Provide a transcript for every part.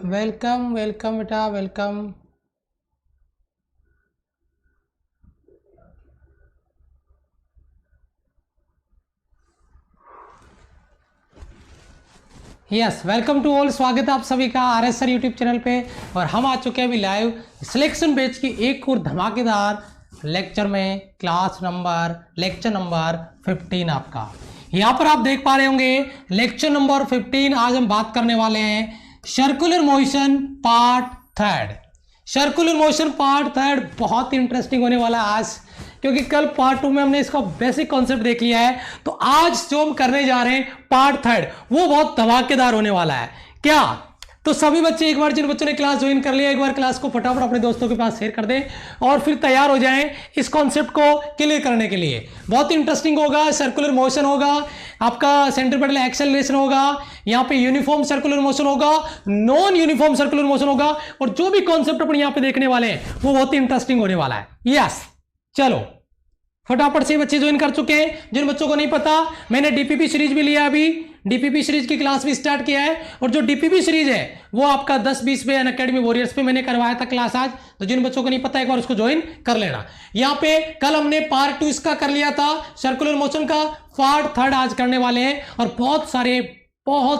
Welcome welcome बेटा, welcome. Yes, welcome to all, स्वागत है आप सभी का RS सर यूट्यूब चैनल पे। और हम आ चुके हैं अभी लाइव सिलेक्शन बैच की एक और धमाकेदार लेक्चर में, लेक्चर नंबर 15 आपका। यहाँ पर आप देख पा रहे होंगे लेक्चर नंबर 15। आज हम बात करने वाले हैं circular motion part third. Circular motion part third बहुत इंटरेस्टिंग होने वाला है आज, क्योंकि कल पार्ट 2 में हमने इसका बेसिक कॉन्सेप्ट देख लिया है। तो आज जो हम करने जा रहे हैं पार्ट थर्ड, वो बहुत धमाकेदार होने वाला है। क्या? तो सभी बच्चे एक बार, जिन बच्चों ने क्लास ज्वाइन कर लिया, एक बार क्लास को फटाफट अपने दोस्तों के पास शेयर कर दें और फिर तैयार हो जाएं इस कॉन्सेप्ट को क्लियर करने के लिए। बहुत इंटरेस्टिंग होगा। सर्कुलर मोशन होगा, आपका सेंट्रीपेटल एक्सेलरेशन होगा, यहाँ पे यूनिफॉर्म सर्कुलर मोशन होगा, नॉन यूनिफॉर्म सर्कुलर मोशन होगा, और जो भी कॉन्सेप्ट अपन यहाँ पे देखने वाले हैं वो बहुत इंटरेस्टिंग होने वाला है। यस, चलो फटाफट से बच्चे ज्वाइन कर चुके हैं। जिन बच्चों को नहीं पता, मैंने डीपीपी सीरीज भी लिया, अभी डीपीपी सीरीज की क्लास भी स्टार्ट किया है। और जो डीपीपी सीरीज है वो आपका 10-20 पे अनअकैडमी वॉरियर्स पे मैंने करवाया था क्लास आज। तो जिन बच्चों को नहीं पता, एक बार उसको ज्वाइन कर लेना। यहाँ पे कल हमने पार्ट 2 इसका कर लिया था, सर्कुलर मोशन का। पार्ट थर्ड आज करने वाले हैं और बहुत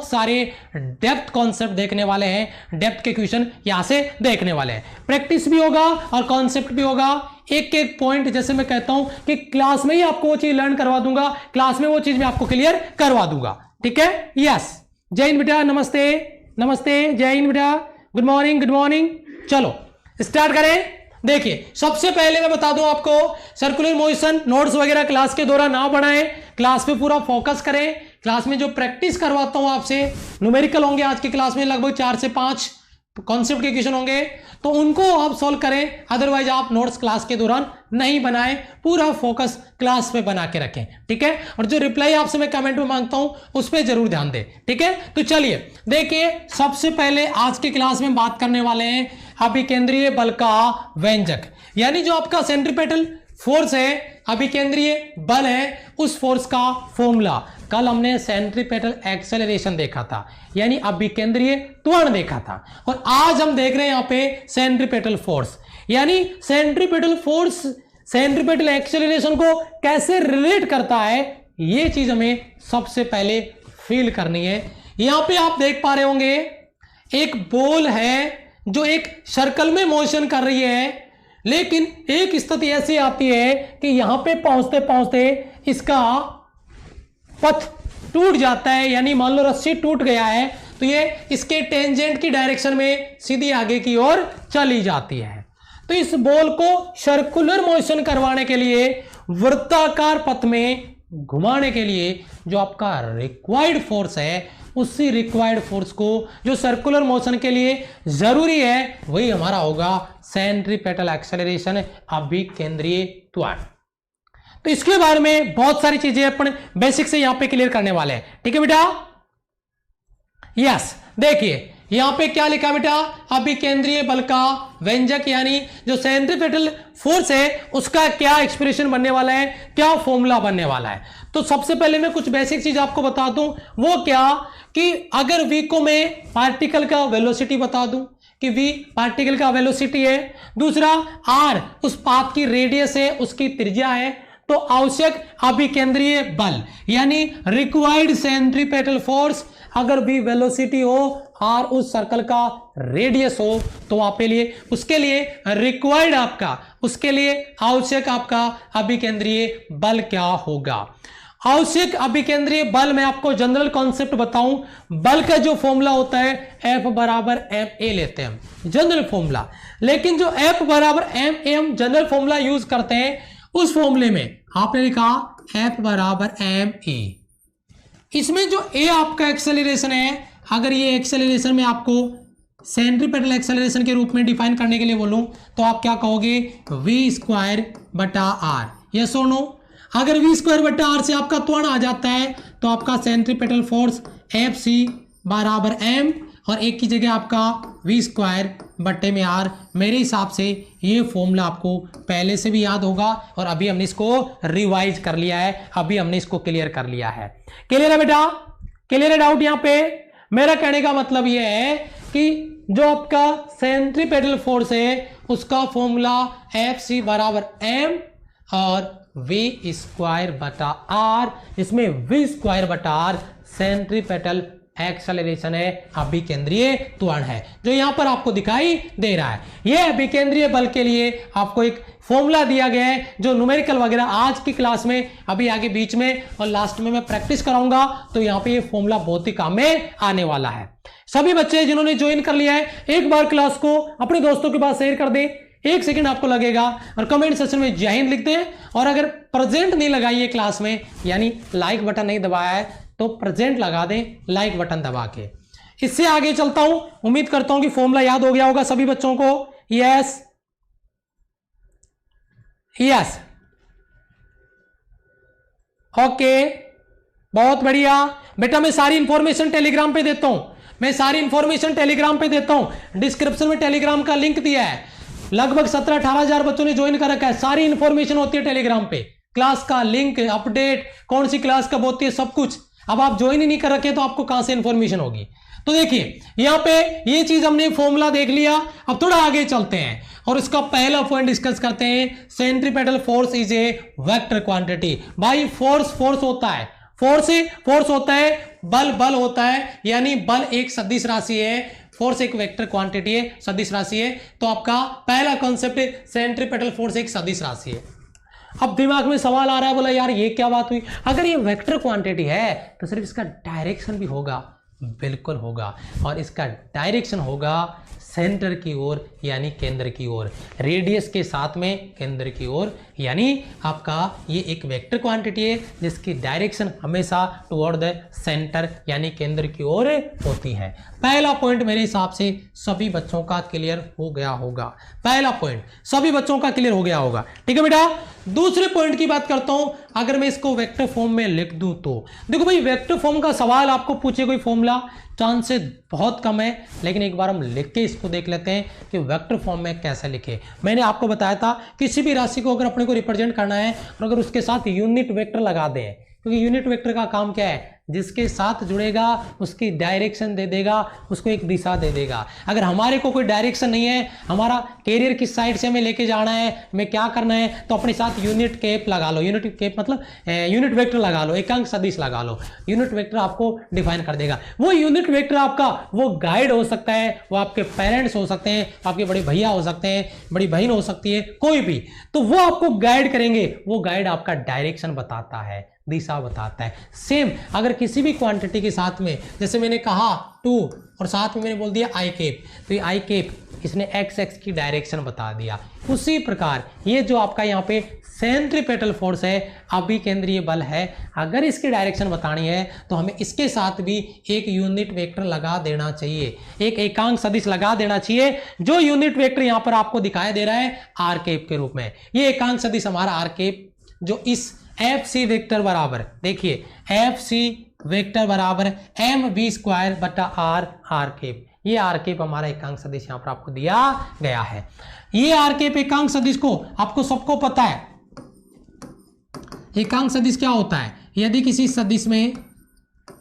सारे डेप्थ कॉन्सेप्ट देखने वाले हैं। डेप्थ के क्वेश्चन यहां से देखने वाले हैं। प्रैक्टिस भी होगा और कॉन्सेप्ट भी होगा। एक एक पॉइंट, जैसे मैं कहता हूं कि क्लास में ही आपको वो चीज लर्न करवा दूंगा, क्लास में वो चीज मैं आपको क्लियर करवा दूंगा। ठीक है? यस, जय हिंद बेटा, नमस्ते नमस्ते, जय हिंद बेटा, गुड मॉर्निंग गुड मॉर्निंग। चलो स्टार्ट करें। देखिए, सबसे पहले मैं बता दूं आपको, सर्कुलर मोशन नोट्स वगैरह क्लास के दौरान ना बढ़ाएं, क्लास पे पूरा फोकस करें। क्लास में जो प्रैक्टिस करवाता हूं आपसे, न्यूमेरिकल होंगे आज की क्लास में, लगभग 4 से 5 कॉन्सेप्ट के क्वेश्चन होंगे, तो उनको आप सॉल्व करें। अदरवाइज आप नोट्स क्लास के दौरान नहीं बनाएं, पूरा फोकस क्लास पे बना के रखें। ठीक है? और जो रिप्लाई आपसे मैं कमेंट में मांगता हूं उस पर जरूर ध्यान दें। ठीक है? तो चलिए देखिए, सबसे पहले आज की क्लास में बात करने वाले हैं अभिकेंद्रीय बल का व्यंजक, यानी जो आपका सेंट्रीपेटल फोर्स है, अभिकेंद्रीय बल है, उस फोर्स का फॉर्मूला। कल हमने सेंट्रीपेटल एक्सेलरेशन देखा था, यानी अभिकेंद्रीय त्वरण देखा था, और आज हम देख रहे हैं यहां पे सेंट्रीपेटल फोर्स, यानी सेंट्रीपेटल फोर्स सेंट्रीपेटल एक्सेलरेशन को कैसे रिलेट करता है, यह चीज हमें सबसे पहले फील करनी है। यहां पे आप देख पा रहे होंगे एक बॉल है जो एक सर्कल में मोशन कर रही है, लेकिन एक स्थिति ऐसी आती है कि यहां पे पहुंचते पहुंचते इसका पथ टूट जाता है, यानी मान लो रस्सी टूट गया है, तो ये इसके टेंजेंट की डायरेक्शन में सीधी आगे की ओर चली जाती है। तो इस बॉल को सर्कुलर मोशन करवाने के लिए, वृत्ताकार पथ में घुमाने के लिए जो आपका रिक्वायर्ड फोर्स है, उसी रिक्वायर्ड फोर्स को जो सर्कुलर मोशन के लिए जरूरी है, वही हमारा होगा सेंट्रीपेटल एक्सेलरेशन, अभिकेंद्रीय त्वरण। तो इसके बारे में बहुत सारी चीजें अपन बेसिक से यहां पे क्लियर करने वाले हैं। ठीक है बेटा? यस, देखिए यहां पे क्या लिखा बेटा, अभिकेंद्रीय बल का व्यंजक, यानी जो सेंट्रीपेटल फोर्स है उसका क्या एक्सप्रेशन बनने वाला है, क्या फॉर्मूला बनने वाला है। तो सबसे पहले मैं कुछ बेसिक चीज आपको बता दूं, वो क्या कि अगर v को मैं पार्टिकल का वेलोसिटी बता दूं कि v पार्टिकल का वेलोसिटी है, दूसरा r उस पाथ की रेडियस है, उसकी त्रिज्या है, तो आवश्यक अभिकेंद्रीय बल यानी रिक्वायर्ड सेंट्रीपेटल फोर्स, अगर भी वेलोसिटी हो और उस सर्कल का रेडियस हो, तो आपके लिए उसके लिए रिक्वायर्ड आपका, उसके लिए आवश्यक आपका अभिकेंद्रीय बल क्या होगा। आवश्यक अभिकेंद्रीय बल, मैं आपको जनरल कॉन्सेप्ट बताऊं, बल का जो फॉर्मूला होता है F बराबर ma लेते हैं हम, जनरल फॉर्मूला। लेकिन जो F बराबर ma हम जनरल फॉर्मूला यूज करते हैं, उस फॉर्मूले में आपने लिखा F बराबर ma। इसमें जो a आपका एक्सेलरेशन है, अगर ये एक्सेलरेशन में आपको सेंट्रीपेटल एक्सेलरेशन के रूप में डिफाइन करने के लिए बोलूं, तो आप क्या कहोगे, v² बटा r। यस और नो? अगर v² बटा r से आपका त्वरण आ जाता है, तो आपका सेंट्रीपेटल फोर्स Fc बराबर m, और एक की जगह आपका v² बटे में r। मेरे हिसाब से ये फॉर्मूला आपको पहले से भी याद होगा, और अभी हमने इसको रिवाइज कर लिया है, अभी हमने इसको क्लियर कर लिया है। क्लियर है बेटा? क्लियर है डाउट यहां पे? मेरा कहने का मतलब यह है कि जो आपका सेंट्रीपेटल फोर्स है उसका फॉर्मूला Fc बराबर m और v स्क्वायर बटा r, इसमें v स्क्वायर बटा r सेंट्रीपेटल एक्सेलरेशन है, अभिकेंद्रीय त्वरण है, जो यहां पर आपको दिखाई दे रहा है। यह अभिकेंद्रीय बल के लिए आपको एक फॉर्मूला दिया गया है जो न्यूमेरिकल वगैरह आज की क्लास में, अभी आगे बीच में और लास्ट में मैं प्रैक्टिस कराऊंगा, तो यहां पे ये फॉर्मूला बहुत ही काम में आने वाला है। सभी बच्चे जिन्होंने ज्वाइन कर लिया है एक बार क्लास को अपने दोस्तों के पास शेयर कर दें, 1 सेकंड आपको लगेगा और कमेंट सेक्शन में जय हिंद लिख दें। और अगर प्रेजेंट नहीं लगाई क्लास में, यानी लाइक बटन नहीं दबाया है, तो प्रेजेंट लगा दें लाइक बटन दबा के। इससे आगे चलता हूं, उम्मीद करता हूं कि फॉर्मूला याद हो गया होगा सभी बच्चों को। यस यस, ओके, बहुत बढ़िया बेटा। मैं सारी इंफॉर्मेशन टेलीग्राम पे देता हूं, मैं सारी इंफॉर्मेशन टेलीग्राम पे देता हूं। डिस्क्रिप्शन में टेलीग्राम का लिंक दिया है, लगभग 17-18 हजार बच्चों ने ज्वाइन कर रखा है। सारी इंफॉर्मेशन होती है टेलीग्राम पे, क्लास का लिंक, अपडेट, कौन सी क्लास कब होती है, सब कुछ। अब आप ज्वाइन ही नहीं कर रखे तो आपको कहां से इंफॉर्मेशन होगी? तो देखिए यहां पे ये चीज हमने फॉर्मूला देख लिया। अब थोड़ा आगे चलते हैं और इसका पहला पॉइंट डिस्कस करते हैं। Centripetal force is a vector quantity. भाई फोर्स होता है, फोर्स होता है, बल होता है, यानी बल एक सदिश राशि है, फोर्स एक वेक्टर क्वांटिटी है, सदिश राशि है। तो आपका पहला कॉन्सेप्ट सेंट्रीपेटल फोर्स एक सदिश राशि है। अब दिमाग में सवाल आ रहा है, बोला यार ये क्या बात हुई? अगर ये वेक्टर क्वांटिटी है तो सिर्फ इसका डायरेक्शन भी होगा? बिल्कुल होगा, और इसका डायरेक्शन होगा सेंटर की ओर, यानी केंद्र की ओर, रेडियस के साथ में केंद्र की ओर, यानी आपका ये एक वेक्टर क्वांटिटी है जिसकी डायरेक्शन हमेशा टुवर्ड द सेंटर यानी केंद्र की ओर होती है। पहला पॉइंट मेरे हिसाब से सभी बच्चों का क्लियर हो गया होगा। पहला पॉइंट सभी बच्चों का क्लियर हो गया होगा, ठीक है बेटा। दूसरे पॉइंट की बात करता हूं, अगर मैं इसको वेक्टर फॉर्म में लिख दूं तो देखो भाई, वेक्टर फॉर्म का सवाल आपको पूछे कोई फॉर्मूला, चांसेस बहुत कम है, लेकिन एक बार हम लिख के इसको देख लेते हैं कि वेक्टर फॉर्म में कैसे लिखे। मैंने आपको बताया था किसी भी राशि को अगर अपने को रिप्रेजेंट करना है और अगर उसके साथ यूनिट वेक्टर लगा दें, क्योंकि यूनिट वेक्टर का काम क्या है, जिसके साथ जुड़ेगा उसकी डायरेक्शन दे देगा, उसको एक दिशा दे देगा। अगर हमारे को कोई डायरेक्शन नहीं है, हमारा कैरियर किस साइड से हमें लेके जाना है, हमें क्या करना है, तो अपने साथ यूनिट कैप लगा लो। यूनिट कैप मतलब यूनिट वेक्टर लगा लो, एकांक सदिश लगा लो। यूनिट वेक्टर आपको डिफाइन कर देगा। वो यूनिट वेक्टर आपका वो गाइड हो सकता है, वो आपके पेरेंट्स हो सकते हैं, आपके बड़े भैया हो सकते हैं, बड़ी बहन हो सकती है, कोई भी, तो वो आपको गाइड करेंगे। वो गाइड आपका डायरेक्शन बताता है, दिशा बताता है। सेम अगर किसी भी क्वांटिटी के साथ में, जैसे मैंने कहा 2 और साथ में मैंने बोल दिया आई कैप, तो ये आई कैप इसने एक्स एक्स की डायरेक्शन बता दिया। उसी प्रकार ये जो आपका यहाँ पे सेंट्रीपेटल फोर्स है, अभिकेंद्रीय बल है, अगर इसकी डायरेक्शन बतानी है तो हमें इसके साथ भी एक यूनिट वेक्टर लगा देना चाहिए, एक एकांक सदिश लगा देना चाहिए। जो यूनिट वेक्टर यहाँ पर आपको दिखाई दे रहा है आर कैप के रूप में, ये एकांक सदिश हमारा आर कैप, जो इस एफ सी वेक्टर बराबर, देखिए एफ सी वेक्टर बराबर एम वी स्क्वायर बटा आर, आर कैप, ये आर कैप हमारा एकांक सदिश यहां पर आपको दिया गया है। ये आर कैप एकांक सदिश को आपको सबको पता है, एकांक सदिश क्या होता है, यदि किसी सदिश में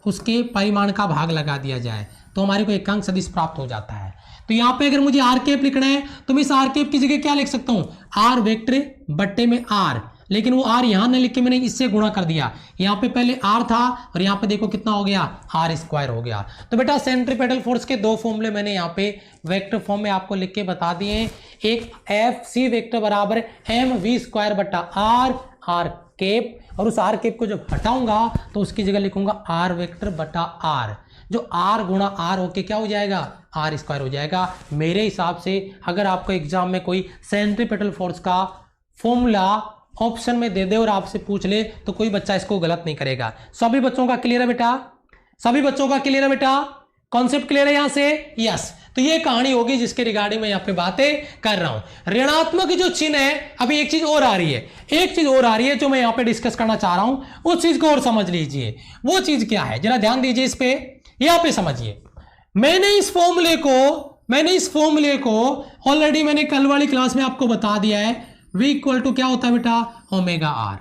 उसके परिमाण का भाग लगा दिया जाए तो हमारे को एकांक सदिश प्राप्त हो जाता है। तो यहाँ पे अगर मुझे आर कैप लिखना है तो मैं इस आर कैप की जगह क्या लिख सकता हूं, आर वेक्टर बट्टे में आर, लेकिन वो आर यहां न लिख के मैंने इससे गुणा कर दिया। यहाँ पे पहले आर था और यहाँ पे देखो कितना हो गया, आर स्क्वायर हो गया। तो बेटा सेंट्रीपेटल फोर्स के 2 फॉर्मूले मैंने यहाँ पे वेक्टर फॉर्म में आपको लिख के बता दिए हैं। एक एफ सी वेक्टर बराबर एम वी स्क्वायर बटा आर, आर कैप, और उस आर कैप को जब हटाऊंगा तो उसकी जगह लिखूंगा आर वेक्टर बटा आर, जो आर गुणा आर होके क्या हो जाएगा, आर स्क्वायर हो जाएगा। मेरे हिसाब से अगर आपको एग्जाम में कोई सेंट्रीपेटल फोर्स का फॉर्मूला ऑप्शन में दे दे और आपसे पूछ ले तो कोई बच्चा इसको गलत नहीं करेगा। सभी बच्चों का क्लियर है बेटा, सभी बच्चों का क्लियर है बेटा, कॉन्सेप्ट क्लियर है यहां से? यस। तो ये कहानी होगी जिसके रिगार्डिंग मैं यहाँ पे बातें कर रहा हूं। ऋणात्मक जो चिन्ह है, अभी एक चीज और आ रही है, एक चीज और आ रही है जो मैं यहाँ पे डिस्कस करना चाह रहा हूं, उस चीज को और समझ लीजिए। वो चीज क्या है जरा ध्यान दीजिए इस पे, यहाँ पे समझिए। मैंने इस फॉर्मूले को ऑलरेडी मैंने कल वाली क्लास में आपको बता दिया है, V इक्वल टू क्या होता है बेटा, ओमेगा आर।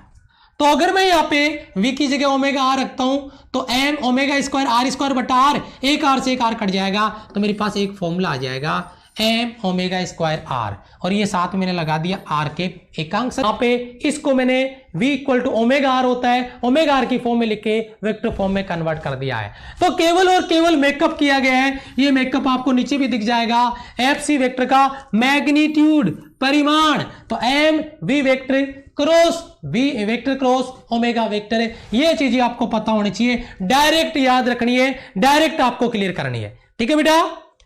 तो अगर मैं यहाँ पे v की जगह ओमेगा आर रखता हूं तो m omega square r square बटा आर, एक आर से एक आर कट जाएगा तो मेरे पास एक फॉर्मूला आ जाएगा m ओमेगा स्क्वायर आर, और ये साथ मैंने लगा दिया r के एकांक। यहाँ पे इसको मैंने v equal to omega r होता है, ओमेगा आर की फॉर्म में लिख के वेक्टर फॉर्म में कन्वर्ट कर दिया है। तो केवल और केवल मेकअप किया गया है, ये मेकअप आपको नीचे भी दिख जाएगा, एफ सी वेक्टर का मैग्नीट्यूड परिमाण, तो m v vector cross v vector cross omega vector है। ये चीजें आपको पता होनी चाहिए, डायरेक्ट याद रखनी है, डायरेक्ट आपको क्लियर करनी है। ठीक है बेटा,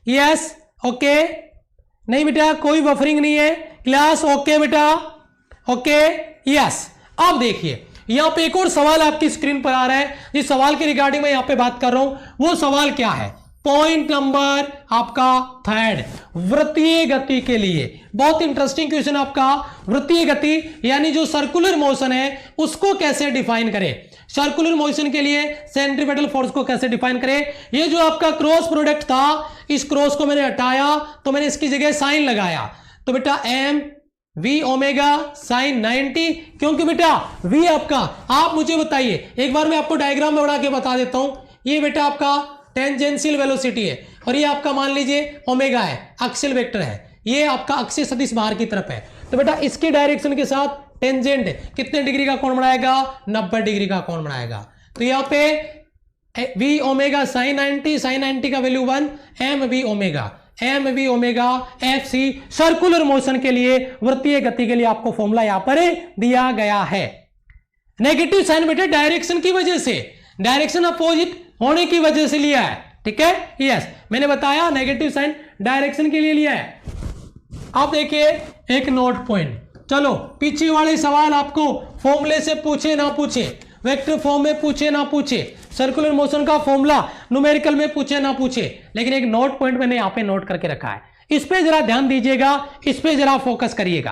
यस ओके, नहीं बेटा कोई बफरिंग नहीं है, क्लास ओके बेटा, ओके यस। अब देखिए यहां पे एक और सवाल आपकी स्क्रीन पर आ रहा है, जिस सवाल के रिगार्डिंग मैं यहां पे बात कर रहा हूं वो सवाल क्या है, पॉइंट नंबर आपका थर्ड, वृत्तीय गति के लिए। बहुत इंटरेस्टिंग क्वेश्चन आपका, वृत्तीय गति यानी जो सर्कुलर मोशन है उसको कैसे डिफाइन करें, सर्कुलर मोशन के लिए सेंट्रीपेटल फोर्स को कैसे डिफाइन करें। ये जो आपका क्रॉस प्रोडक्ट था, इस क्रॉस को मैंने हटाया तो मैंने इसकी जगह साइन लगाया, तो बेटा m v ओमेगा साइन 90, क्योंकि बेटा v आपका, आप मुझे बताइए एक बार मैं आपको डायग्राम में बना के बता देता हूं। ये बेटा आपका टेंजेंशियल वेलोसिटी है और ये आपका मान लीजिए ओमेगा है, एक्सियल वेक्टर है, ये आपका अक्षीय सदिश बाहर की तरफ है, तो बेटा इसकी डायरेक्शन के साथ टेंजेंट कितने डिग्री का कोण बनाएगा, 90 डिग्री का कोण बनाएगा। तो यहाँ पे v ओमेगा साइन 90, साइन 90 का value 1, m v omega F C circular motion के लिए, वृत्तीय गति के लिए आपको फॉर्मूला यहां पर दिया गया है। नेगेटिव साइन बेटा डायरेक्शन की वजह से, डायरेक्शन अपोजिट होने की वजह से लिया है, ठीक है यस, मैंने बताया नेगेटिव साइन डायरेक्शन के लिए लिया है। आप देखिए एक नोट पॉइंट, चलो पीछे वाले सवाल आपको फॉर्मूले से पूछे ना पूछे, वेक्टर फॉर्म में पूछे ना पूछे, सर्कुलर मोशन का फॉर्मूला न्यूमेरिकल में पूछे ना पूछे, लेकिन एक नोट पॉइंट मैंने यहां पे नोट करके रखा है, इस पे जरा ध्यान दीजिएगा, इस पे जरा फोकस करिएगा।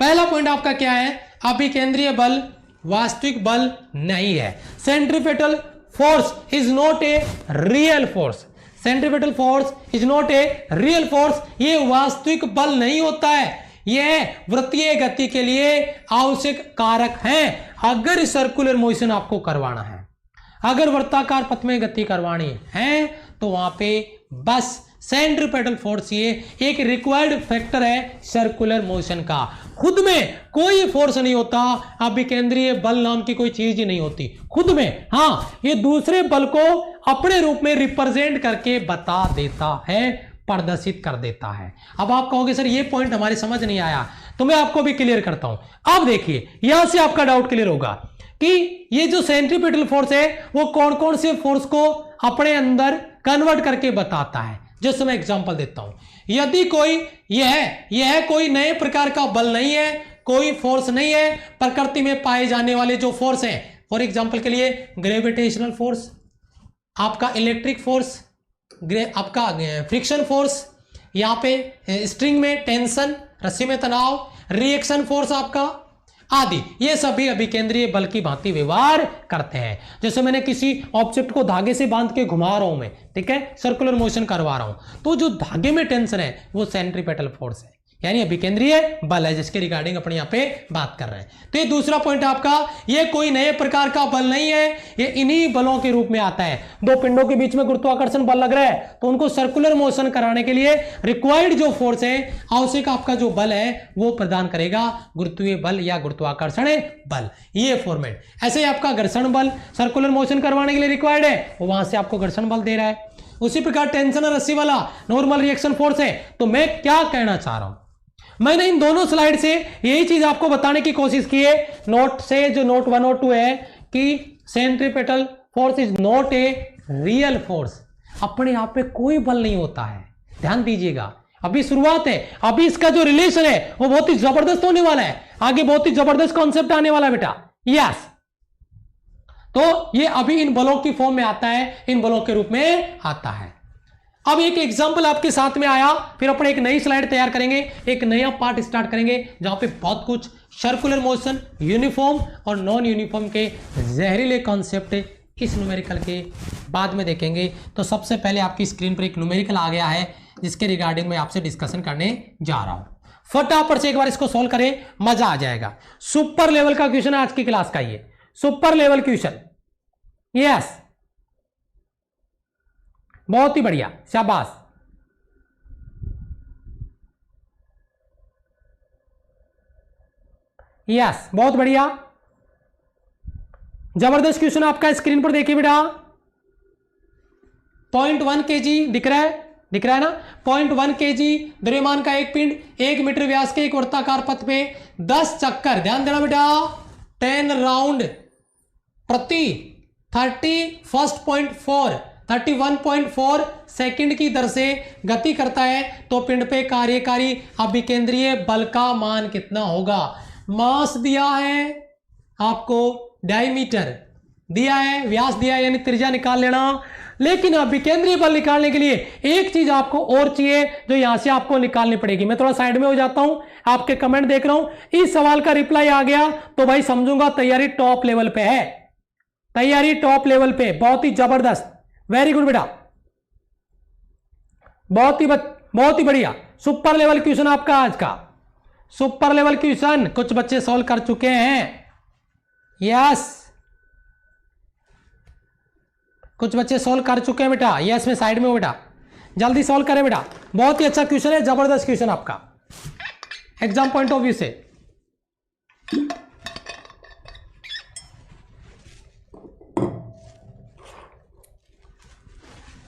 पहला पॉइंट आपका क्या है, अभिकेंद्रीय बल वास्तविक बल नहीं है, centripetal force is not a real force, centripetal force is not a real force, ये वास्तविक बल नहीं होता है, यह वृत्तीय गति के लिए आवश्यक कारक है। अगर सर्कुलर मोशन आपको करवाना है, अगर वृत्ताकार पथ में गति करवानी है तो वहां पे बस सेंट्रीपेटल फोर्स ये एक रिक्वायर्ड फैक्टर है सर्कुलर मोशन का, खुद में कोई फोर्स नहीं होता, अभिकेंद्रीय बल नाम की कोई चीज ही नहीं होती खुद में, हाँ ये दूसरे बल को अपने रूप में रिप्रेजेंट करके बता देता है, प्रदर्शित कर देता है। अब आप कहोगे सर ये पॉइंट हमारे समझ नहीं आया, तो मैं आपको भी क्लियर करता हूं। अब देखिए यहां से आपका डाउट क्लियर होगा कि ये जो सेंट्रीपेटल फोर्स है वो कौन कौन से फोर्स को अपने अंदर कन्वर्ट करके बताता है। जैसे मैं एग्जांपल देता हूं, यदि कोई यह कोई नए प्रकार का बल नहीं है, कोई फोर्स नहीं है, प्रकृति में पाए जाने वाले जो फोर्स हैं, फॉर एग्जांपल के लिए ग्रेविटेशनल फोर्स, आपका इलेक्ट्रिक फोर्स, आपका फ्रिक्शन फोर्स, यहाँ पे स्ट्रिंग में टेंशन, रस्सी में तनाव, रिएक्शन फोर्स आपका आदि, ये सभी अभिकेंद्रीय बल की भांति व्यवहार करते हैं। जैसे मैंने किसी ऑब्जेक्ट को धागे से बांध के घुमा रहा हूं मैं, ठीक है, सर्कुलर मोशन करवा रहा हूं, तो जो धागे में टेंशन है वो सेंट्रीपेटल फोर्स है, यानी अभिकेंद्रीय बल है, जिसके रिगार्डिंग अपने यहाँ पे बात कर रहे हैं। तो ये दूसरा पॉइंट आपका, ये कोई नए प्रकार का बल नहीं है, ये इन्हीं बलों के रूप में आता है। दो पिंडों के बीच में गुरुत्वाकर्षण बल लग रहा है तो उनको सर्कुलर मोशन कराने के लिए रिक्वायर्ड जो फोर्स है, आवश्यक आपका जो बल है वो प्रदान करेगा गुरुत्वीय बल या गुरुत्वाकर्षण बल, ये फॉर्मेट। ऐसे ही आपका घर्षण बल सर्कुलर मोशन करवाने के लिए रिक्वायर्ड है, वहां से आपको घर्षण बल दे रहा है। उसी प्रकार टेंशन और रस्सी वाला नॉर्मल रिएक्शन फोर्स है। तो मैं क्या कहना चाह रहा हूं, मैंने इन दोनों स्लाइड से यही चीज आपको बताने की कोशिश की है, नोट से जो नोट 1 और 2 है कि centripetal force is not a real force, अपने आप पे कोई बल नहीं होता है, ध्यान दीजिएगा, अभी शुरुआत है, अभी इसका जो रिलेशन है वो बहुत ही जबरदस्त होने वाला है, आगे बहुत ही जबरदस्त कॉन्सेप्ट आने वाला है बेटा, यस। तो ये अभी इन बलों की फॉर्म में आता है, इन बलों के रूप में आता है। अब एक एग्जांपल आपके साथ में आया, फिर अपन एक नई स्लाइड तैयार करेंगे, एक नया पार्ट स्टार्ट करेंगे जहां पे बहुत कुछ सर्कुलर मोशन, यूनिफॉर्म और नॉन यूनिफॉर्म के जहरीले कॉन्सेप्ट इस न्यूमेरिकल के बाद में देखेंगे। तो सबसे पहले आपकी स्क्रीन पर एक न्यूमेरिकल आ गया है जिसके रिगार्डिंग मैं आपसे डिस्कशन करने जा रहा हूं। फटाफट से एक बार इसको सोल्व करें, मजा आ जाएगा। सुपर लेवल का क्वेश्चन है आज की क्लास का, ये सुपर लेवल क्वेश्चन। यस, बहुत ही बढ़िया, शाबाश। यस, बहुत बढ़िया, जबरदस्त क्वेश्चन आपका। स्क्रीन पर देखिए बेटा, 0.1 kg दिख रहा है, दिख रहा है ना। 0.1 kg द्रव्यमान का एक पिंड 1 मीटर व्यास के एक वर्ताकार पथ पे 10 चक्कर, ध्यान देना बेटा, 10 राउंड प्रति 31.4 सेकंड की दर से गति करता है तो पिंड पे कार्यकारी अभिकेंद्रीय बल का मान कितना होगा। मास दिया है आपको, डायमीटर दिया है, व्यास दिया है, यानी त्रिज्या निकाल लेना। लेकिन अभिकेंद्रीय बल निकालने के लिए एक चीज आपको और चाहिए जो यहां से आपको निकालनी पड़ेगी। मैं थोड़ा साइड में हो जाता हूं, आपके कमेंट देख रहा हूं। इस सवाल का रिप्लाई आ गया तो भाई समझूंगा तैयारी टॉप लेवल पे है, तैयारी टॉप लेवल पे, बहुत ही जबरदस्त, वेरी गुड बेटा, बहुत ही बढ़िया। सुपर लेवल क्वेश्चन आपका आज का, सुपर लेवल क्वेश्चन कुछ बच्चे सॉल्व कर चुके हैं। यस, कुछ बच्चे सॉल्व कर चुके हैं बेटा। यस, मैं साइड में हूं बेटा, जल्दी सॉल्व करें बेटा। बहुत ही अच्छा क्वेश्चन है, जबरदस्त क्वेश्चन आपका एग्जाम पॉइंट ऑफ व्यू से।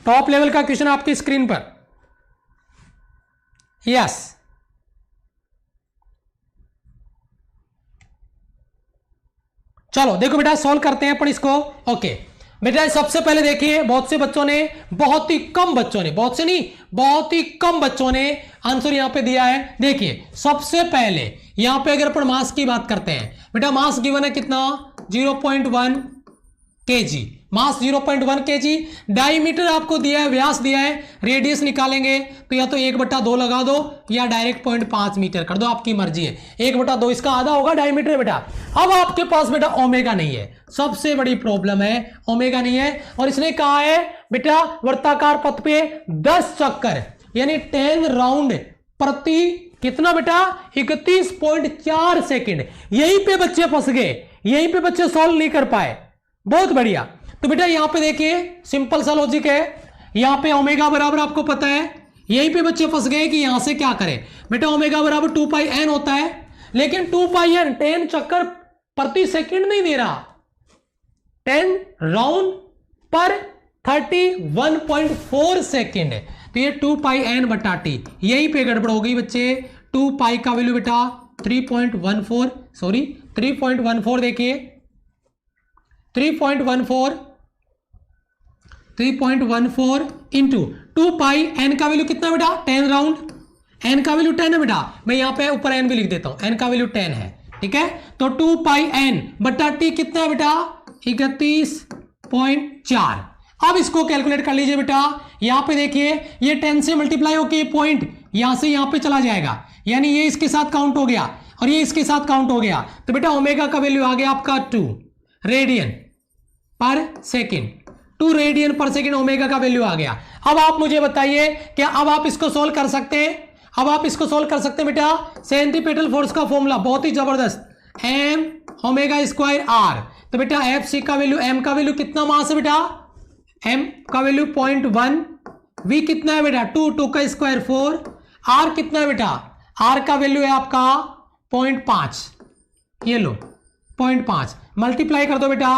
टॉप लेवल का क्वेश्चन आपकी स्क्रीन पर। यस, चलो देखो बेटा, सॉल्व करते हैं अपन इसको। ओके बेटा, सबसे पहले देखिए, बहुत से बच्चों ने, बहुत ही कम बच्चों ने, बहुत से नहीं, बहुत ही कम बच्चों ने आंसर यहां पे दिया है। देखिए सबसे पहले यहां पे अगर अपन मास की बात करते हैं बेटा, मास गिवन है कितना, 0.1 kg, मास 0.1 kg। डायमीटर आपको दिया है, व्यास दिया है, रेडियस निकालेंगे तो या तो 1/2 लगा दो या डायरेक्ट 0.5 मीटर कर दो, आपकी मर्जी है। 1/2 इसका आधा होगा डायमीटर बेटा। अब आपके पास बेटा ओमेगा नहीं है, सबसे बड़ी प्रॉब्लम है, ओमेगा नहीं है। और इसने कहा है बेटा वर्ताकार पथ पे 10 चक्कर यानी 10 राउंड प्रति कितना बेटा, 31.4 सेकेंड। यहीं पे बच्चे फंस गए, यहीं पे बच्चे सॉल्व नहीं कर पाए। बहुत बढ़िया। तो बेटा यहां पे देखिए सिंपल सा लॉजिक है, यहां पे ओमेगा बराबर आपको पता है, यहीं पे बच्चे फंस गए कि यहां से क्या करें बेटा, ओमेगा बराबर 2πn होता है, लेकिन 2πn 10 चक्कर प्रति सेकंड नहीं दे रहा, 10 राउंड पर 31.4 सेकेंड है। तो ये 2πn/t, यहीं पे गड़बड़ हो गई बच्चे। 2π का वैल्यू बेटा 3.14, सॉरी 3.14, देखिए 3.14 इंटू 2πn का वैल्यू कितना बेटा, 10 राउंड, n का वैल्यू 10 है बेटा, मैं यहां पे ऊपर n भी लिख देता हूं, n का वैल्यू 10 है, ठीक है। तो 2πn/t कितना बेटा, 31.4। अब इसको कैलकुलेट कर लीजिए बेटा, यहां पे देखिए ये 10 से मल्टीप्लाई होके पॉइंट यहां से यहां पे चला जाएगा, यानी ये इसके साथ काउंट हो गया और ये इसके साथ काउंट हो गया। तो बेटा ओमेगा का वैल्यू आ गया आपका 2 रेडियन पर सेकेंड, 2 रेडियन पर सेकेंड ओमेगा का वैल्यू आ गया। अब आप मुझे बताइए क्या अब आप इसको सोल्व कर सकते हैं, अब आप इसको सोल्व कर सकते हैं बेटा। सेंट्रीपेटल फोर्स का फॉर्मूला बहुत ही जबरदस्त, m ओमेगा स्क्वायर r। तो बेटा एफ सी का वैल्यू, m का वैल्यू कितना मास है बेटा, m का वैल्यू 0.1, v कितना है बेटा 2 का स्क्वायर 4, r कितना है बेटा, r का वैल्यू है आपका 0.5, ये लो 0.5, मल्टीप्लाई कर दो बेटा,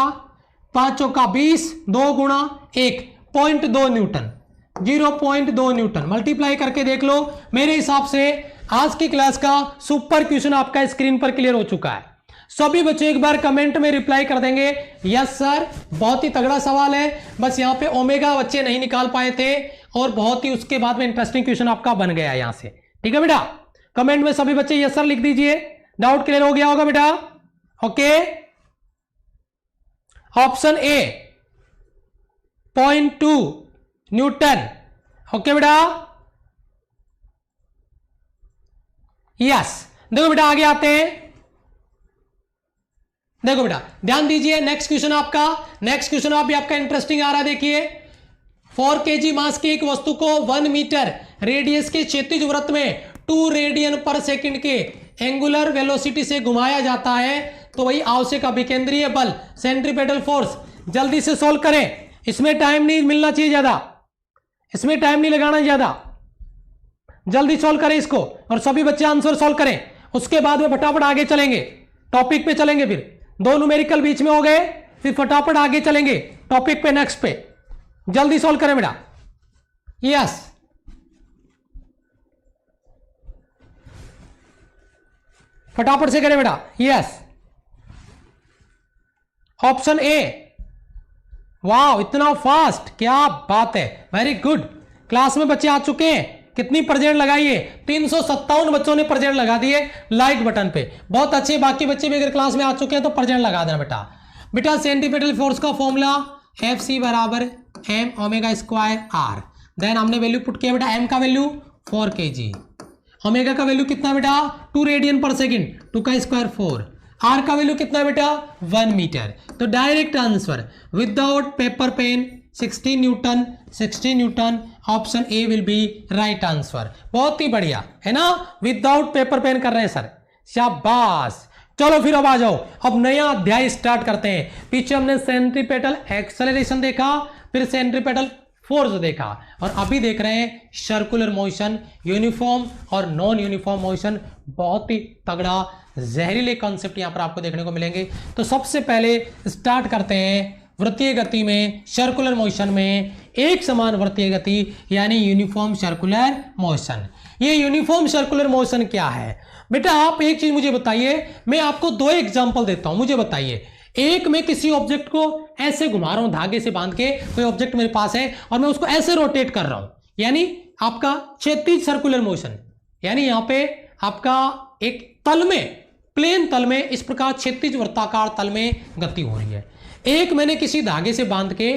5 चौका 20, 2 गुणा 1, 0.2 न्यूटन, 0.2 न्यूटन। मल्टीप्लाई करके देख लो। मेरे हिसाब से आज की क्लास का सुपर क्वेश्चन आपका स्क्रीन पर क्लियर हो चुका है। सभी बच्चे एक बार कमेंट में रिप्लाई कर देंगे यस सर, बहुत ही तगड़ा सवाल है, बस यहाँ पे ओमेगा बच्चे नहीं निकाल पाए थे और बहुत ही उसके बाद में इंटरेस्टिंग क्वेश्चन आपका बन गया यहां से, ठीक है बेटा। कमेंट में सभी बच्चे यस सर लिख दीजिए। डाउट क्लियर हो गया होगा बेटा, okay. Option A 0.2 Newton, okay बेटा, यस। देखो बेटा आगे आते हैं, देखो बेटा ध्यान दीजिए, नेक्स्ट क्वेश्चन आपका, नेक्स्ट क्वेश्चन आप भी आपका इंटरेस्टिंग आ रहा है। देखिए 4 kg मास की एक वस्तु को 1 मीटर रेडियस के क्षैतिज वृत्त में 2 रेडियन पर सेकंड के एंगुलर वेलोसिटी से घुमाया जाता है तो वही आवश्यक अभिकेंद्रीय बल सेंट्रीपेटल फोर्स। जल्दी से सोल्व करें, इसमें टाइम नहीं मिलना चाहिए ज्यादा, इसमें टाइम नहीं लगाना ज्यादा, जल्दी सोल्व करें इसको और सभी बच्चे आंसर सोल्व करें। उसके बाद में फटाफट आगे चलेंगे, टॉपिक पे चलेंगे। फिर 2 न्यूमेरिकल बीच में हो गए, फिर फटाफट आगे चलेंगे टॉपिक पे, नेक्स्ट पे। जल्दी सोल्व करें बेटा। यस, फटाफट से करें बेटा। Yes, option A. वाह, इतना फास्ट, क्या बात है, वेरी गुड। क्लास में बच्चे आ चुके हैं, कितनी प्रेजेंट लगाइए? 357 बच्चों ने प्रेजेंट लगा दिए लाइक बटन पे, बहुत अच्छे। बाकी बच्चे भी अगर क्लास में आ चुके हैं तो प्रेजेंट लगा देना बेटा। बेटा सेंटीपेटल फोर्स का फॉर्मूला FC बराबर m omega square r। Then हमने वैल्यू पुट किया बेटा, m का वैल्यू 4 kg, ओमेगा का वैल्यू कितना बेटा 2 रेडियन पर सेकेंड, 2 का स्क्वायर 4, r का वैल्यू कितना बेटा 1 मीटर। तो direct answer without paper pen 16 newton, 16 newton. Option A will be right answer. बहुत ही बढ़िया है ना, विदाउट पेपर पेन कर रहे हैं सर, शाबाश। चलो फिर अब आ जाओ, अब नया अध्याय स्टार्ट करते हैं। पीछे हमने सेंट्रीपेटल एक्सेलरेशन देखा, फिर सेंट्रीपेटल फोर्स देखा, और अभी देख रहे हैं सर्कुलर मोशन, यूनिफॉर्म और नॉन यूनिफॉर्म मोशन। बहुत ही तगड़ा जहरीले कॉन्सेप्ट यहां पर आपको देखने को मिलेंगे। तो सबसे पहले स्टार्ट करते हैं वृत्तीय गति में, सर्कुलर मोशन में एक समान वृत्तीय गति यानी यूनिफॉर्म सर्कुलर मोशन। ये यूनिफॉर्म सर्कुलर मोशन क्या है बेटा? आप एक चीज मुझे बताइए, मैं आपको 2 एग्जांपल देता हूं, मुझे बताइए। एक, मैं किसी ऑब्जेक्ट को ऐसे घुमा रहा हूं धागे से बांध के, कोई ऑब्जेक्ट मेरे पास है और मैं उसको ऐसे रोटेट कर रहा हूं, यानी आपका क्षैतिज सर्कुलर मोशन, यानी यहां पे आपका एक तल में, प्लेन तल में इस प्रकार क्षैतिज वृत्ताकार तल में गति हो रही है। एक मैंने किसी धागे से बांध के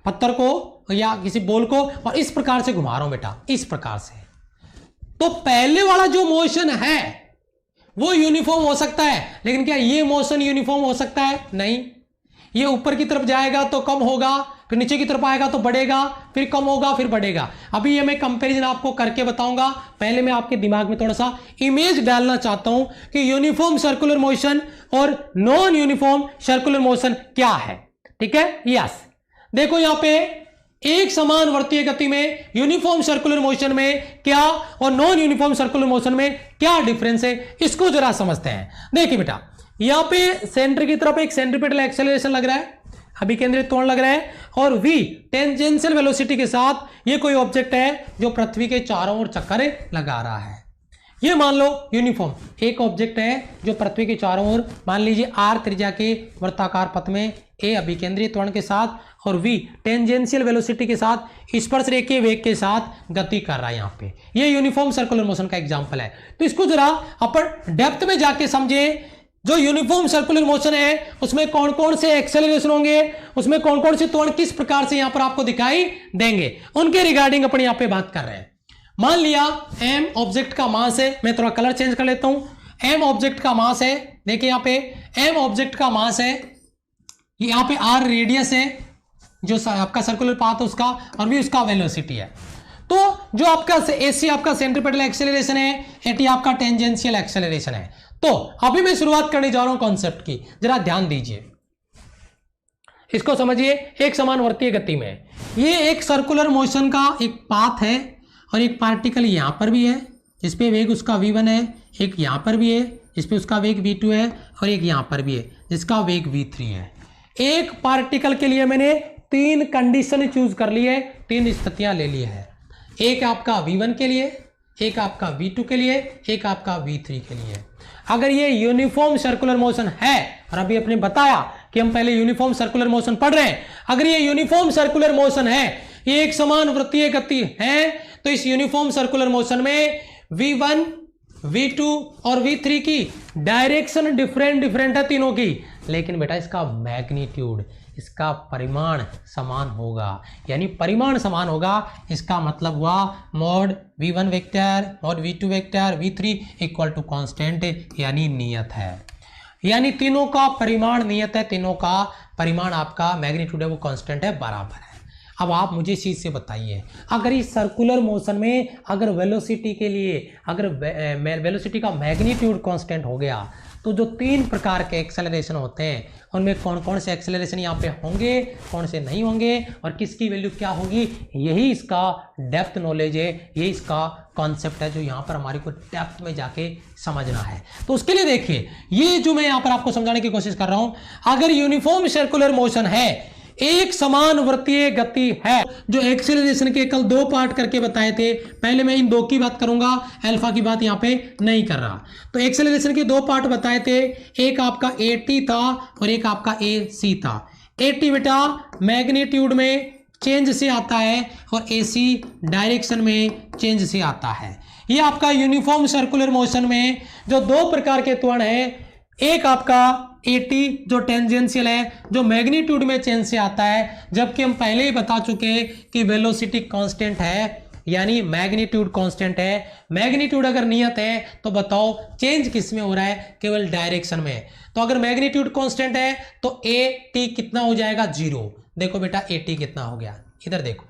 पत्थर को या किसी बॉल को और इस प्रकार से घुमा रहा हूं बेटा, इस प्रकार से। तो पहले वाला जो मोशन है वो यूनिफॉर्म हो सकता है, लेकिन क्या ये मोशन यूनिफॉर्म हो सकता है? नहीं। ये ऊपर की तरफ जाएगा तो कम होगा, फिर नीचे की तरफ आएगा तो बढ़ेगा, फिर कम होगा, फिर बढ़ेगा। अभी ये मैं कंपैरिजन आपको करके बताऊंगा। पहले मैं आपके दिमाग में थोड़ा सा इमेज डालना चाहता हूं कि यूनिफॉर्म सर्कुलर मोशन और नॉन यूनिफॉर्म सर्कुलर मोशन क्या है। ठीक है, यस। देखो यहां पे एक समान वृत्तीय गति में यूनिफॉर्म सर्कुलर मोशन में क्या और नॉन यूनिफॉर्म सर्कुलर मोशन में क्या डिफरेंस है, इसको जरा समझते हैं। देखिए बेटा, यहां पे सेंटर की तरफ एक सेंट्रीपेटल एक्सेलरेशन लग रहा है, अभिकेंद्रित त्वरण लग रहा है, और v टेंजेंशियल वेलोसिटी के साथ ये कोई ऑब्जेक्ट है जो पृथ्वी के चारों ओर चक्कर लगा रहा है। ये मान लो यूनिफॉर्म एक ऑब्जेक्ट है जो पृथ्वी के चारों ओर, मान लीजिए r त्रिज्या के वृत्ताकार पथ में a अभिकेंद्रीय त्वरण के साथ और v टेंजेंशियल वेलोसिटी के साथ स्पर्श रेखीय वेग के साथ गति कर रहा है। यहाँ पे ये यूनिफॉर्म सर्कुलर मोशन का एग्जांपल है। तो इसको जरा अपन डेप्थ में जाके समझे। जो यूनिफॉर्म सर्कुलर मोशन है उसमें कौन कौन से एक्सेलरेशन होंगे, उसमें कौन कौन से त्वरण किस प्रकार से यहाँ पर आपको दिखाई देंगे, उनके रिगार्डिंग अपन यहाँ पे बात कर रहे हैं। मान लिया m ऑब्जेक्ट का मास है, मैं थोड़ा कलर चेंज कर लेता हूं। m ऑब्जेक्ट का मास है, देखिए यहाँ पे m ऑब्जेक्ट का मास है, यहाँ पे r रेडियस है जो आपका सर्कुलर पाथ है उसका, और भी उसका वेलोसिटी है। तो जो आपका AC आपका सेंट्रीपेटल एक्सेलरेशन है, AT आपका टेंजेंशियल एक्सेलरेशन है। तो अभी मैं शुरुआत करने जा रहा हूं कॉन्सेप्ट की, जरा ध्यान दीजिए, इसको समझिए। एक समान वृत्तीय गति में ये एक सर्कुलर मोशन का एक पाथ है, और एक पार्टिकल यहां पर भी है जिसपे वेग उसका v1 है, एक यहां पर भी है जिसपे उसका वेग v2 है, और एक यहां पर भी है जिसका वेग v3 है। एक पार्टिकल के लिए मैंने 3 कंडीशन चूज कर ली है, 3 स्थितियां ले ली है। एक आपका v1 के लिए, एक आपका v2 के लिए, एक आपका v3 के लिए। अगर ये यूनिफॉर्म सर्कुलर मोशन है, और अभी अपने बताया कि हम पहले यूनिफॉर्म सर्कुलर मोशन पढ़ रहे हैं, अगर ये यूनिफॉर्म सर्कुलर मोशन है, ये एक समान वृत्तीय गति है, तो इस यूनिफॉर्म सर्कुलर मोशन में v1, v2 और v3 की डायरेक्शन डिफरेंट है तीनों की, लेकिन बेटा इसका मैग्नीट्यूड, इसका परिमाण समान होगा। यानी परिमाण समान होगा, इसका मतलब हुआ mod v1 vector, mod v2 vector, v3 equal to constant, यानी नियत है। यानी तीनों का परिमाण नियत है, तीनों का परिमाण आपका मैग्नीट्यूड है वो कांस्टेंट है, बराबर है। अब आप मुझे इस चीज से बताइए, अगर इस सर्कुलर मोशन में अगर वेलोसिटी के लिए अगर वेलोसिटी का मैग्नीट्यूड कांस्टेंट हो गया तो जो 3 प्रकार के एक्सेलरेशन होते हैं उनमें कौन कौन से एक्सेलरेशन यहाँ पे होंगे, कौन से नहीं होंगे और किसकी वैल्यू क्या होगी, यही इसका डेप्थ नॉलेज है, यही इसका कॉन्सेप्ट है जो यहाँ पर हमारे को डेप्थ में जाके समझना है। तो उसके लिए देखिए, ये जो मैं यहाँ पर आपको समझाने की कोशिश कर रहा हूँ, अगर यूनिफॉर्म सर्कुलर मोशन है, एक समान वृत्तीय गति है, जो एक्सेलरेशन के कल 2 पार्ट करके बताए थे, पहले मैं इन 2 की बात करूंगा, अल्फा की बात यहां पे नहीं कर रहा। तो एक्सेलरेशन के 2 पार्ट बताए थे, एक आपका AT था और एक आपका AC था। AT बेटा मैग्नीट्यूड में चेंज से आता है और AC डायरेक्शन में चेंज से आता है। ये आपका यूनिफॉर्म सर्कुलर मोशन में जो 2 प्रकार के त्वरण है, एक आपका AT जो टेंजेंशियल है, जो मैग्नीट्यूड में चेंज से आता है, जबकि हम पहले ही बता चुके कि वेलोसिटी कांस्टेंट है, यानी मैग्नीट्यूड कांस्टेंट है। मैग्नीट्यूड अगर नियत है तो बताओ चेंज किस में हो रहा है, केवल डायरेक्शन में। तो अगर मैग्नीट्यूड कांस्टेंट है तो AT कितना हो जाएगा, 0। देखो बेटा AT कितना हो गया, इधर देखो,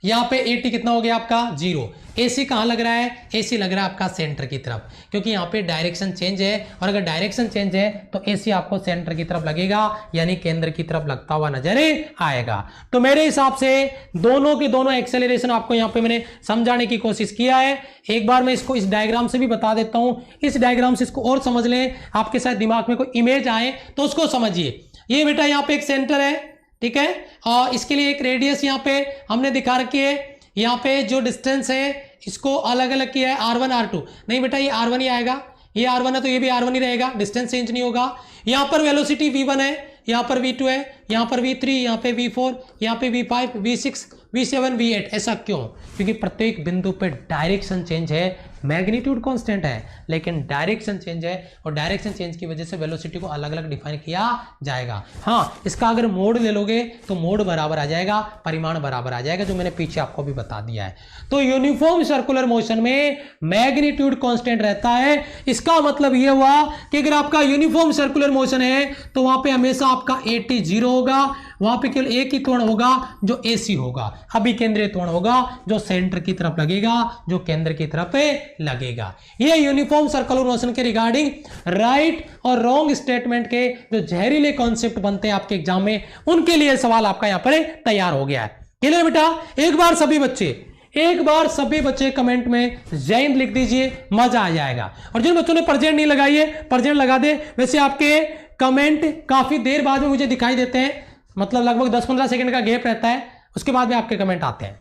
यहां पे AT कितना हो गया आपका, 0। AC कहां लग रहा है, AC लग रहा है आपका सेंटर की तरफ, क्योंकि यहां पे डायरेक्शन चेंज है, और अगर डायरेक्शन चेंज है तो AC आपको सेंटर की तरफ लगेगा, यानी केंद्र की तरफ लगता हुआ नजर आएगा। तो मेरे हिसाब से दोनों के दोनों एक्सेलरेशन आपको यहां पे मैंने समझाने की कोशिश किया है। एक बार मैं इसको इस डायग्राम से भी बता देता हूं, इस डायग्राम से इसको और समझ लें, आपके साथ दिमाग में कोई इमेज आए तो उसको समझिए। ये बेटा यहाँ पे एक सेंटर है, ठीक है, और इसके लिए एक रेडियस यहाँ पे हमने दिखा रखी है। यहाँ पे जो डिस्टेंस है इसको अलग अलग किया है, R1 R2, नहीं बेटा ये R1 ही आएगा, ये R1 है तो ये भी R1 ही रहेगा, डिस्टेंस चेंज नहीं होगा। यहाँ पर वेलोसिटी V1 है, यहाँ पर V2 है, यहाँ पर V3, यहाँ पे V4, यहाँ पे V5, V6, V7, V8। ऐसा क्यों? क्योंकि प्रत्येक बिंदु पे डायरेक्शन चेंज है, मैग्नीट्यूड कांस्टेंट है लेकिन डायरेक्शन चेंज है, और डायरेक्शन चेंज की वजह से वेलोसिटी को अलग अलग डिफाइन किया जाएगा। हाँ, इसका अगर मोड ले लोगे तो मोड बराबर आ जाएगा, परिमाण बराबर आ जाएगा, जो मैंने पीछे आपको भी बता दिया है। तो यूनिफॉर्म सर्कुलर मोशन में मैग्नीट्यूड कांस्टेंट रहता है। इसका मतलब यह हुआ कि अगर आपका यूनिफॉर्म सर्कुलर मोशन है तो वहां पे हमेशा आपका AT 0 होगा, वहां पे केवल एक ही त्वरण होगा जो AC होगा, अभिकेंद्रीय त्वरण होगा जो सेंटर की तरफ लगेगा, जो केंद्र की तरफ लगेगा। ये यूनिफॉर्म सर्कुलर मोशन के रिगार्डिंग राइट और रॉन्ग स्टेटमेंट के जो जहरीले कॉन्सेप्ट बनते हैं आपके एग्जाम में, उनके लिए सवाल आपका यहां पर तैयार हो गया है। क्लियर बेटा? एक बार सभी बच्चे कमेंट में जय हिंद लिख दीजिए, मजा आ जाएगा। और जिन बच्चों ने परसेंट नहीं लगाई है, परसेंट लगा दे। वैसे आपके कमेंट काफी देर बाद में मुझे दिखाई देते हैं, मतलब लगभग 10-15 सेकंड का गैप रहता है, उसके बाद में आपके कमेंट आते हैं।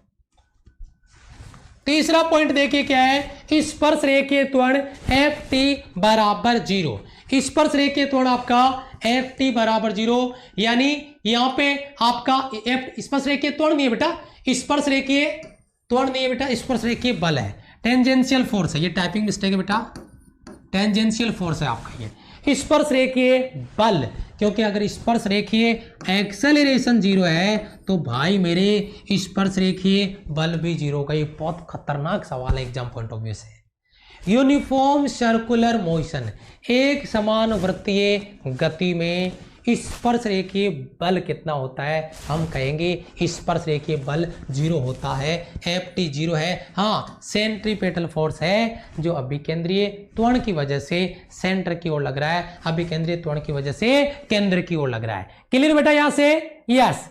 तीसरा पॉइंट देखिए क्या है, स्पर्श रेखीय त्वरण FT बराबर 0। स्पर्श रेखीय त्वरण आपका FT बराबर 0, यानी यहां पे आपका स्पर्श रेखीय त्वरण नहीं है बेटा, स्पर्श रेखीय त्वरण नहीं है बेटा, स्पर्श रेखीय बल है, टेंजेंशियल फोर्स है। ये टाइपिंग मिस्टेक है बेटा, टेंजेंशियल फोर्स है आपका ये स्पर्श रेखीय बल, क्योंकि अगर स्पर्श रेखीय एक्सेलरेशन 0 है तो भाई मेरे स्पर्श रेखीय बल भी 0 का। ये बहुत खतरनाक सवाल है एग्जाम पॉइंट ऑफ व्यू से। यूनिफॉर्म सर्कुलर मोशन, एक समान वृत्तीय गति में स्पर्श रेखीय बल कितना होता है, हम कहेंगे स्पर्श रेखीय बल 0 होता है, FT 0 है। हाँ, सेंट्रीपेटल फोर्स है जो अभिकेंद्रीय त्वरण की वजह से सेंटर की ओर लग रहा है, अभिकेंद्रीय त्वरण की वजह से केंद्र की ओर लग रहा है। क्लियर बेटा? यहां से यस,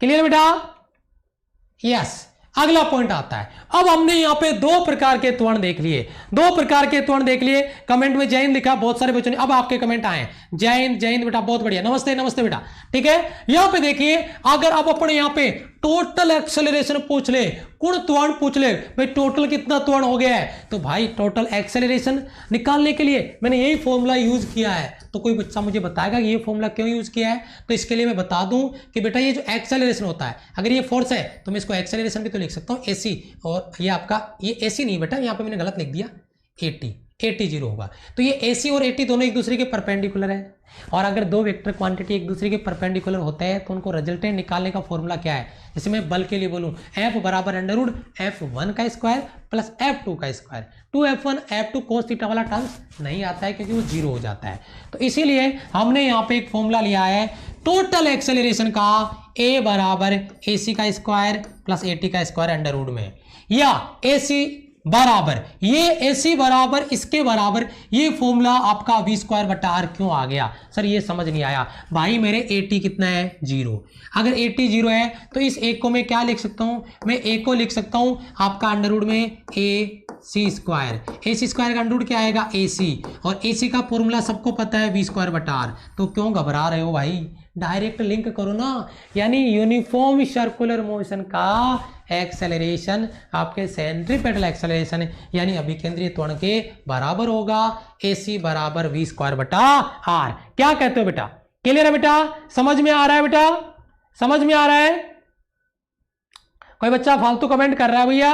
क्लियर बेटा? यस। अगला पॉइंट आता है, अब हमने यहां पे 2 प्रकार के त्वरण देख लिए, 2 प्रकार के त्वरण देख लिए। कमेंट में जय हिंद लिखा बहुत सारे बच्चों ने, अब आपके कमेंट आए, जय हिंद बेटा, बहुत बढ़िया, नमस्ते नमस्ते बेटा, ठीक है। यहां पे देखिए, अगर आप अपने यहां पे टोटल एक्सेलरेशन पूछ ले, कुल त्वरण पूछ ले, भाई टोटल कितना त्वरण हो गया है, तो भाई टोटल एक्सेलरेशन निकालने के लिए मैंने यही फॉर्मूला यूज किया है। तो कोई बच्चा मुझे बताएगा कि ये फॉर्मूला क्यों यूज किया है, तो इसके लिए मैं बता दूं कि बेटा ये जो एक्सेलरेशन होता है, अगर ये फोर्स है तो मैं इसको एक्सेलरेशन भी तो लिख सकता हूं AC, और ये आपका ये AC नहीं बेटा, यहाँ पे मैंने गलत लिख दिया, AT 0 होगा। तो ये AC और AT दोनों एक दूसरे के परपेंडिकुलर है, और अगर 2 वेक्टर क्वांटिटी एक दूसरे के परपेंडिकुलर होते हैं तो उनको रिजल्टेंट निकालने का फॉर्मूला क्या है। जैसे मैं बल के लिए बोलूं, F बराबर अंडरवुड F1 का स्क्वायर प्लस F2 का square, 2F1 F2 cos theta वाला टर्म्स नहीं आता है क्योंकि वो 0 हो जाता है। तो इसीलिए हमने यहाँ पे एक फॉर्मूला लिया है टोटल एक्सेलरेशन का ए बराबर ए सी का स्क्वायर प्लस ए टी का स्क्वायर अंडर रूट में, या ए सी बराबर ये ए सी बराबर इसके बराबर, ये फॉर्मूला आपका वी स्क्वायर बटा आर क्यों आ गया सर, ये समझ नहीं आया भाई। मेरे ए टी कितना है 0, अगर ए टी 0 है तो इस ए को मैं क्या लिख सकता हूं, मैं ए को लिख सकता हूं आपका अंडर रूट में ए सी स्क्वायर, ए सी स्क्वायर का अंडर रूट क्या आएगा ए सी, और ए सी का फॉर्मूला सबको पता है वी स्क्वायर बटा आर, तो क्यों घबरा रहे हो भाई, डायरेक्ट लिंक करो ना। यानी यूनिफॉर्म सर्कुलर मोशन का एक्सेलरेशन आपके सेंट्रीपेटल एक्सेलरेशन यानी अभिकेंद्रीय त्वरण के बराबर होगा, ए सी बराबर वी स्क्वायर बटा आर। क्या कहते हो बेटा, क्लियर है बेटा, समझ में आ रहा है बेटा, समझ में आ रहा है? कोई बच्चा फालतू कमेंट कर रहा है भैया?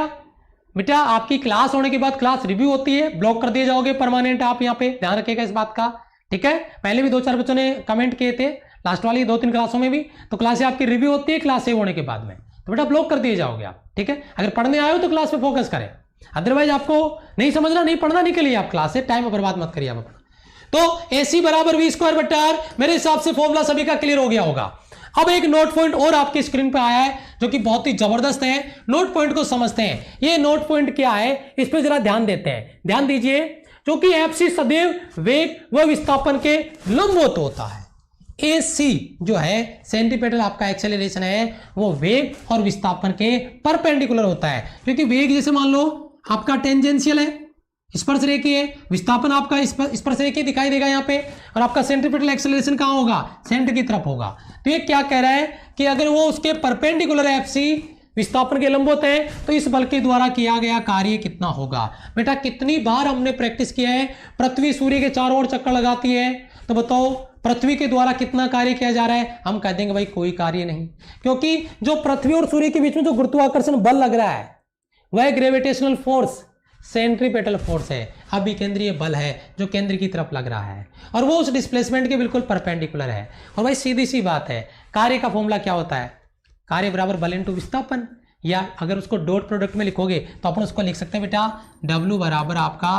बेटा आपकी क्लास होने के बाद क्लास रिव्यू होती है, ब्लॉक कर दिए जाओगे परमानेंट, आप यहाँ पे ध्यान रखिएगा इस बात का, ठीक है। पहले भी 2-4 बच्चों ने कमेंट किए थे लास्ट वाली 2-3 क्लासों में भी, तो क्लासें आपकी रिव्यू होती है क्लास सेव होने के बाद में, तो बेटा ब्लॉक कर दिए जाओगे आप, ठीक है। अगर पढ़ने आए हो तो क्लास पे फोकस करें, अदरवाइज आपको नहीं समझना, नहीं पढ़ना, निकलिए आप क्लास से, टाइम बर्बाद मत करिए आप अपना। तो ए सी बराबर वी स्क्वायर बटा आर, मेरे हिसाब से फॉर्मूला सभी का क्लियर हो गया होगा। अब एक नोट पॉइंट और आपकी स्क्रीन पे आया है जो कि बहुत ही जबरदस्त है, नोट पॉइंट को समझते हैं। ये नोट पॉइंट क्या है, इस पर जरा ध्यान देते हैं, ध्यान दीजिए। क्योंकि एफ सी सदैव वेग व विस्थापन के लंबवत होता है, ए सी जो है सेंटीपेटल आपका एक्सेलरेशन है वो वेग और विस्थापन के परपेंडिकुलर होता है। क्योंकि वेग जैसे मान लो आपका टेंजेंशियल है, स्पर्श रेखीय है, विस्थापन आपका स्पर्श रेखीय दिखाई देगा यहाँ पे, और आपका सेंट्रीपेटल एक्सेलरेशन कहाँ होगा, सेंटर की तरफ होगा। तो ये क्या कह रहा है कि अगर वो उसके परपेंडिकुलर एफ सी विस्थापन के लंबवत है तो इस बल के द्वारा किया गया कार्य कितना होगा। बेटा कितनी बार हमने प्रैक्टिस किया है, पृथ्वी सूर्य के चारों ओर चक्कर लगाती है, तो बताओ पृथ्वी के द्वारा कितना कार्य किया जा रहा है, हम कह देंगे भाई कोई कार्य नहीं, क्योंकि जो पृथ्वी और सूर्य के बीच में जो गुरुत्वाकर्षण बल लग रहा है वह ग्रेविटेशनल फोर्स सेंट्रीपेटल फोर्स है, अभिकेंद्रीय बल है जो केंद्र की तरफ लग रहा है, और वो उस डिस्प्लेसमेंट के बिल्कुल परपेंडिकुलर है। और भाई सीधी सी बात है, कार्य का फॉर्मूला क्या होता है, कार्य बराबर बल इंटू विस्थापन, या अगर उसको डॉट प्रोडक्ट में लिखोगे तो अपन उसको लिख सकते हैं बेटा W बराबर आपका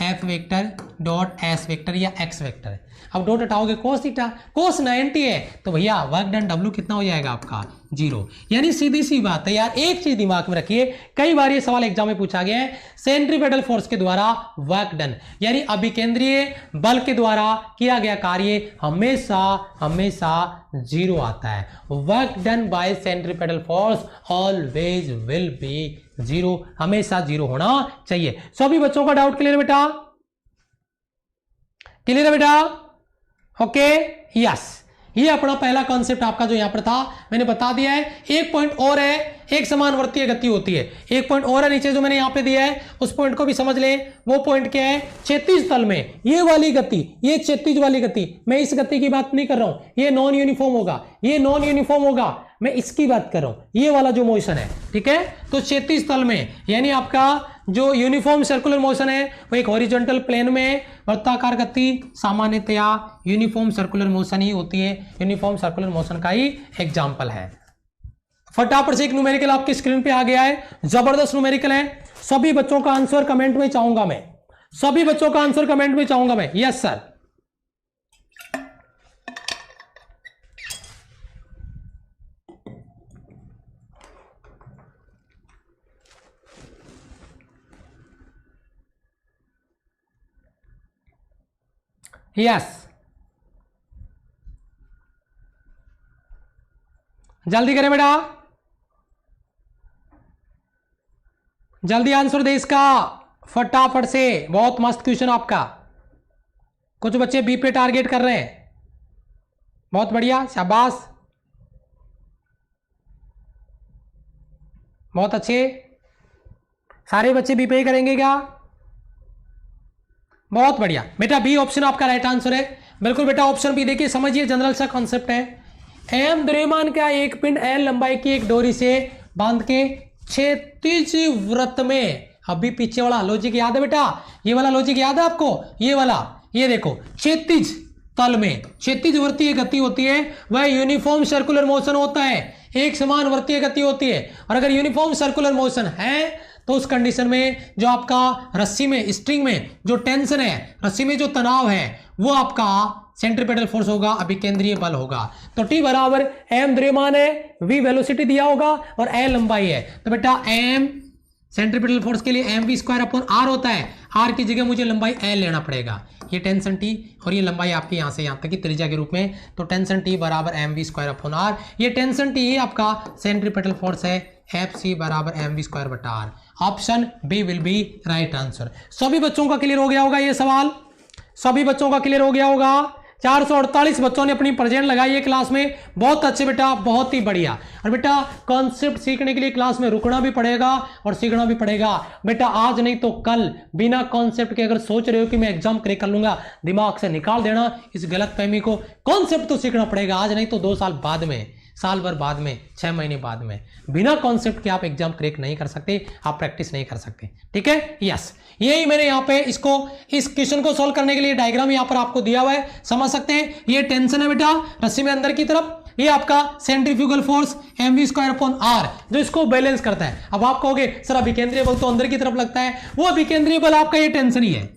F vector dot S vector या एक्स वेक्टर। अब डॉट हटाओगे कोस थीटा, कोस 90 है तो भैया वर्क डन W कितना हो जाएगा आपका 0। यानी सीधी सी बात है यार, एक चीज दिमाग में रखिए, कई बार ये सवाल एग्जाम में पूछा गया है, सेंट्रीपेटल फोर्स के द्वारा वर्क डन यानी अभिकेंद्रीय बल के द्वारा किया गया कार्य हमेशा हमेशा 0 आता है। Work done by centripetal force always will be 0, हमेशा 0 होना चाहिए। सभी बच्चों का डाउट क्लियर बेटा, क्लियर है बेटा? ओके यस, ये अपना पहला कॉन्सेप्ट आपका जो यहां पर था मैंने बता दिया है। एक पॉइंट और है, एक समान वर्तीय गति होती है, एक पॉइंट और है नीचे जो मैंने यहां पे दिया है, उस पॉइंट को भी समझ लें। वो पॉइंट क्या है, क्षैतिज तल में ये वाली गति, ये क्षैतिज वाली गति, मैं इस गति की बात नहीं कर रहा हूं, ये नॉन यूनिफॉर्म होगा, ये नॉन यूनिफॉर्म होगा, मैं इसकी बात कर रहा हूं, ये वाला जो मोशन है, ठीक है। तो क्षैतिज तल में यानी आपका जो यूनिफॉर्म सर्कुलर मोशन है वो एक हॉरिजॉन्टल प्लेन में वृत्ताकार गति सामान्यतया यूनिफॉर्म सर्कुलर मोशन ही होती है, यूनिफॉर्म सर्कुलर मोशन का ही एग्जांपल है। फटाफट से एक न्यूमेरिकल आपकी स्क्रीन पे आ गया है, जबरदस्त न्यूमेरिकल है। सभी बच्चों का आंसर कमेंट में चाहूंगा मैं, सभी बच्चों का आंसर कमेंट में चाहूंगा मैं, यस सर। यस, जल्दी करें बेटा, जल्दी आंसर दे इसका फटाफट से। बहुत मस्त क्वेश्चन आपका, कुछ बच्चे बी पे टारगेट कर रहे हैं, बहुत बढ़िया, शाबाश, बहुत अच्छे। सारे बच्चे बी पे ही करेंगे क्या? बहुत बढ़िया बेटा, बी ऑप्शन आपका राइट आंसर है, बिल्कुल बेटा ऑप्शन बी। देखिए समझिए, जनरल सा कॉन्सेप्ट है, एम द्रव्यमान का एक पिंड एल लंबाई की एक डोरी से बांध के क्षैतिज वृत्त में, अभी पीछे वाला लॉजिक याद है बेटा, ये वाला लॉजिक याद है आपको, ये वाला, ये देखो क्षैतिज तल में क्षैतिज वृत्तीय गति होती है, वह यूनिफॉर्म सर्कुलर मोशन होता है, एक समान वृत्तीय गति होती है। और अगर यूनिफॉर्म सर्कुलर मोशन है तो उस कंडीशन में जो आपका रस्सी में, स्ट्रिंग में जो टेंशन है, रस्सी में जो तनाव है वो आपका सेंट्रीपेटल फोर्स होगा, अभिकेंद्रीय बल होगा। तो T बराबर m द्रव्यमान है, v वेलोसिटी दिया होगा और L लंबाई है। तो बेटा m सेंट्रीपेटल फोर्स के लिए mv स्क्वायर अपॉन r होता है, r की जगह मुझे लंबाई L लेना पड़ेगा। ये टेंशन T और ये लंबाई आपकी यहां से यहां तक की त्रिज्या के रूप में, तो टेंशन T बराबर mv स्क्वायर अपॉन r। ये टेंशन T ही आपका सेंट्रीपेटल फोर्स है, FC बराबर mv स्क्वायर बटा r। Option B will be right answer. सभी बच्चों का क्लियर हो गया होगा ये सवाल, सभी बच्चों का क्लियर हो गया होगा। 448 बच्चों ने अपनी प्रेजेंट लगाई है क्लास में, बहुत अच्छे बेटा, बहुत ही बढ़िया। और बेटा कॉन्सेप्ट सीखने के लिए क्लास में रुकना भी पड़ेगा और सीखना भी पड़ेगा बेटा, आज नहीं तो कल। बिना कॉन्सेप्ट के अगर सोच रहे हो कि मैं एग्जाम क्रैक कर लूंगा, दिमाग से निकाल देना इस गलतफहमी को। कॉन्सेप्ट तो सीखना पड़ेगा, आज नहीं तो 2 साल बाद में, साल भर बाद में, 6 महीने बाद में। बिना कॉन्सेप्ट के आप एग्जाम क्रैक नहीं कर सकते, आप प्रैक्टिस नहीं कर सकते। ठीक है, यस, यही मैंने यहाँ पे इसको, इस क्वेश्चन को सॉल्व करने के लिए डायग्राम यहाँ पर आपको दिया हुआ है, समझ सकते हैं। ये टेंशन है बेटा रस्सी में अंदर की तरफ, ये आपका centrifugal force mv square upon r जो इसको बैलेंस करता है। अब आप कहोगे सर अभिकेंद्रीय बल तो अंदर की तरफ लगता है, वो अभिकेंद्रीय बल आपका ये टेंशन ही है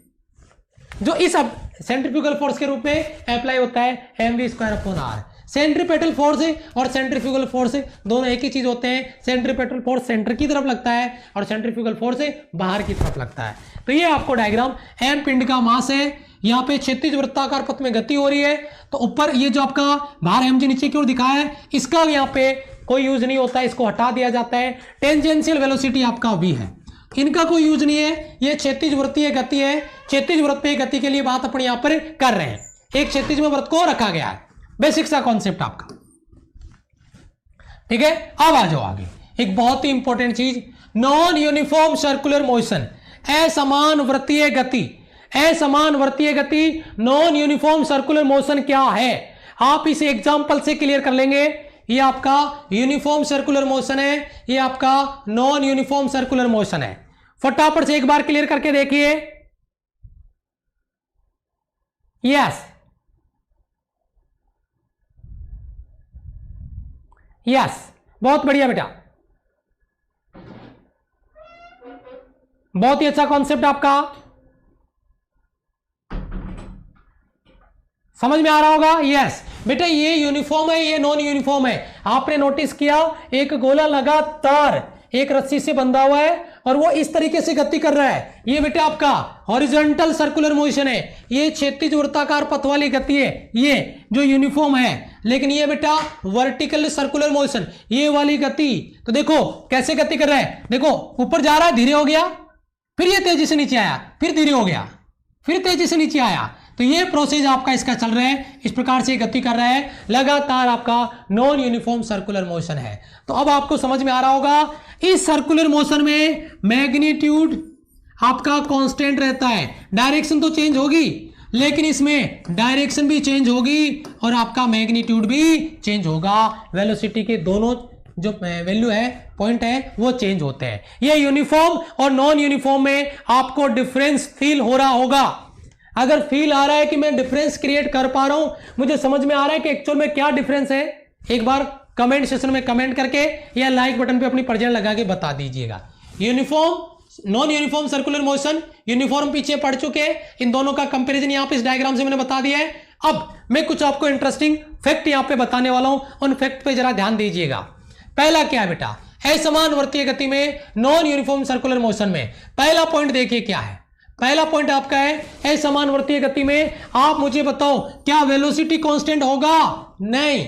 जो इस सेंट्रीफ्यूगल फोर्स के रूप में अप्लाई होता है, mv square upon r। Centripetal force और सेंट्रीफ्यूगल फोर्स दोनों एक ही चीज होते हैं। सेंट्रीपेटल फोर्स सेंटर की तरफ लगता है और सेंट्रीफ्यूगल फोर्स बाहर की तरफ लगता है। तो ये आपको डायग्राम, m पिंड का मास है, यहाँ पे क्षैतिज वृत्ताकार पथ में गति हो रही है, तो ऊपर ये जो आपका भार mg नीचे की ओर दिखाया है, इसका यहाँ पे कोई यूज नहीं होता है, इसको हटा दिया जाता है। टेंजेंशियल वेलोसिटी आपका v है, इनका कोई यूज नहीं है। ये क्षैतिज वृत्तीय गति है, क्षैतिज वृत्तीय गति के लिए बात अपने यहाँ पर कर रहे हैं। एक क्षैतिज में वृत्त को रखा गया है, बेसिक सा कॉन्सेप्ट आपका। ठीक है, अब आ जाओ आगे। एक बहुत ही इंपॉर्टेंट चीज, नॉन यूनिफॉर्म सर्कुलर मोशन, असमान वृत्तीय गति। असमान वृत्तीय गति, नॉन यूनिफॉर्म सर्कुलर मोशन क्या है, आप इसे एग्जांपल से क्लियर कर लेंगे। ये आपका यूनिफॉर्म सर्कुलर मोशन है, ये आपका नॉन यूनिफॉर्म सर्कुलर मोशन है। फटाफट से एक बार क्लियर करके देखिए। यस यस, बहुत बढ़िया बेटा, बहुत ही अच्छा कॉन्सेप्ट आपका, समझ में आ रहा होगा। यस बेटा, ये यूनिफॉर्म है, ये नॉन यूनिफॉर्म है। आपने नोटिस किया एक गोला लगातार एक रस्सी से बंधा हुआ है और वो इस तरीके से गति कर रहा है, ये बेटा आपका हॉरिजॉन्टल सर्कुलर मोशन है। ये क्षैतिज वृत्ताकार पथ वाली गति है, ये जो यूनिफॉर्म है। लेकिन ये बेटा वर्टिकल सर्कुलर मोशन, ये वाली गति, तो देखो कैसे गति कर रहा है, देखो ऊपर जा रहा है, धीरे हो गया, फिर ये तेजी से नीचे आया, फिर धीरे हो गया, फिर तेजी से नीचे आया। तो ये प्रोसेस आपका इसका चल रहा है, इस प्रकार से गति कर रहा है लगातार, आपका नॉन यूनिफॉर्म सर्कुलर मोशन है। तो अब आपको समझ में आ रहा होगा, इस सर्कुलर मोशन में मैग्नीट्यूड आपका कांस्टेंट रहता है, डायरेक्शन तो चेंज होगी लेकिन इसमें डायरेक्शन भी चेंज होगी और आपका मैग्नीट्यूड भी चेंज होगा। वेलोसिटी के दोनों जो वैल्यू है, पॉइंट है, वो चेंज होते हैं। ये यूनिफॉर्म और नॉन यूनिफॉर्म में आपको डिफरेंस फील हो रहा होगा। अगर फील आ रहा है कि मैं डिफरेंस क्रिएट कर पा रहा हूं, मुझे समझ में आ रहा है कि एक्चुअल में क्या डिफरेंस है, एक बार कमेंट सेक्शन में कमेंट करके या लाइक बटन पे अपनी प्रेजेंट लगा के बता दीजिएगा। Uniform, non uniform circular motion, uniform पीछे पढ़ चुके हैं, इन दोनों का कंपैरिजन यहां पे इस डायग्राम से मैंने बता दिया है। अब मैं कुछ आपको इंटरेस्टिंग फैक्ट यहां पे बताने वाला हूं, उन फैक्ट पे जरा ध्यान दीजिएगा। पहला क्या है बेटा, असमान वृत्तीय गति में, नॉन यूनिफॉर्म सर्कुलर मोशन में पहला पॉइंट देखिए क्या है। पहला पॉइंट आपका है, असमान वृत्तीय गति में आप मुझे बताओ क्या वेलोसिटी कांस्टेंट होगा? नहीं।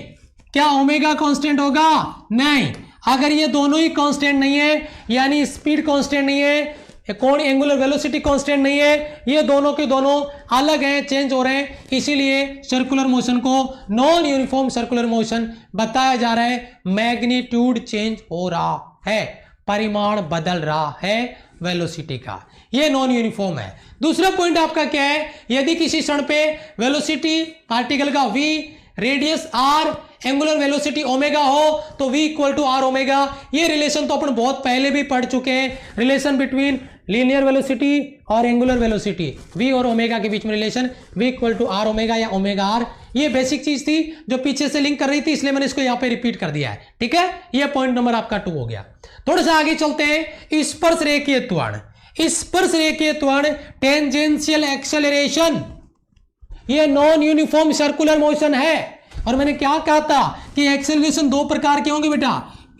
क्या ओमेगा कांस्टेंट होगा? नहीं। अगर ये दोनों ही कांस्टेंट नहीं है, यानी स्पीड कांस्टेंट नहीं है, कोण एंगुलर वेलोसिटी कांस्टेंट नहीं है, ये दोनों के दोनों अलग हैं, चेंज हो रहे हैं, इसीलिए सर्कुलर मोशन को नॉन यूनिफॉर्म सर्कुलर मोशन बताया जा रहा है। मैग्नीट्यूड चेंज हो रहा है, परिमाण बदल रहा है वेलोसिटी का, ये नॉन यूनिफॉर्म है। दूसरा पॉइंट आपका क्या है, यदि किसी क्षण पे वेलोसिटी पार्टिकल का v, radius r, angular velocity omega हो तो v equal to r omega. ये रिलेशन तो अपन बहुत पहले भी पढ़ चुके हैं, रिलेशन बिटवीन लीनियर वेलोसिटी और एंगुलर वेलोसिटी, v और ओमेगा के बीच में रिलेशन v equal to r omega या ओमेगा r। ये बेसिक चीज थी जो पीछे से लिंक कर रही थी, इसलिए मैंने इसको यहाँ पे रिपीट कर दिया है। ठीक है, ये पॉइंट नंबर आपका 2 हो गया। थोड़ा सा आगे चलते हैं, स्पर्श रेखीय त्वरण। स्पर्श रेखीय त्वरण टेंजेंशियल एक्सेलरेशन, ये नॉन यूनिफॉर्म सर्कुलर मोशन है। और मैंने क्या कहा था कि एक्सेलरेशन दो प्रकार के होंगे बेटा,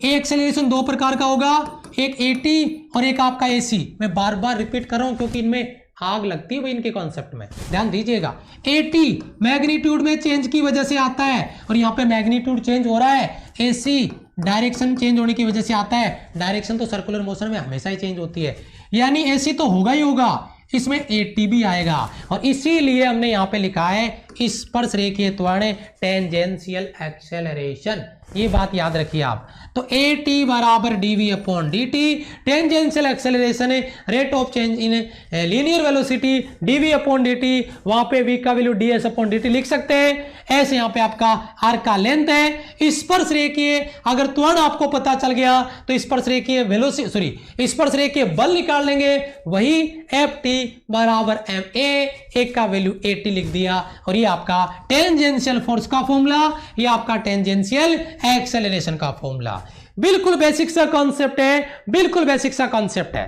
एक्सेलरेशन दो प्रकार का होगा, एक एटी और एक आपका एसी। मैं बार बार रिपीट कर रहा हूं क्योंकि इनमें आग लगती है भाई इनके कॉन्सेप्ट में, ध्यान दीजिएगा। एटी मैग्नीट्यूड में चेंज की वजह से आता है और यहाँ पे मैग्नीट्यूड चेंज हो रहा है, एसी डायरेक्शन चेंज होने की वजह से आता है। डायरेक्शन तो सर्कुलर मोशन में हमेशा ही चेंज होती है, यानी एसी तो होगा ही होगा, इसमें एटी भी आएगा। और इसीलिए हमने यहाँ पे लिखा है स्पर्श रेखीय त्वरण टेंजेंशियल एक्सेलरेशन, ये बात याद रखिए आप। तो ए टी बराबर dv upon d t, tangential acceleration rate of change in linear velocity dv upon d t, वहां पे वी का वैल्यू d s upon d t लिख सकते हैं। ऐसे यहाँ पे आपका आर का लेंथ है। स्पर्श रेखीय अगर त्वरण आपको पता चल गया तो स्पर्श रेखीय वेलोसिटी सॉरी स्पर्श रेखीय बल निकाल लेंगे, वही एफ टी बराबर एम ए, एक का वैल्यू ए टी लिख दिया। और ये आपका टेंजेंशियल फोर्स का फॉर्मूला, ये आपका टेंजेंशियल एक्सेलरेशन का फॉर्मूला। बिल्कुल बेसिक सा कॉन्सेप्ट है, बिल्कुल बेसिक सा कॉन्सेप्ट है।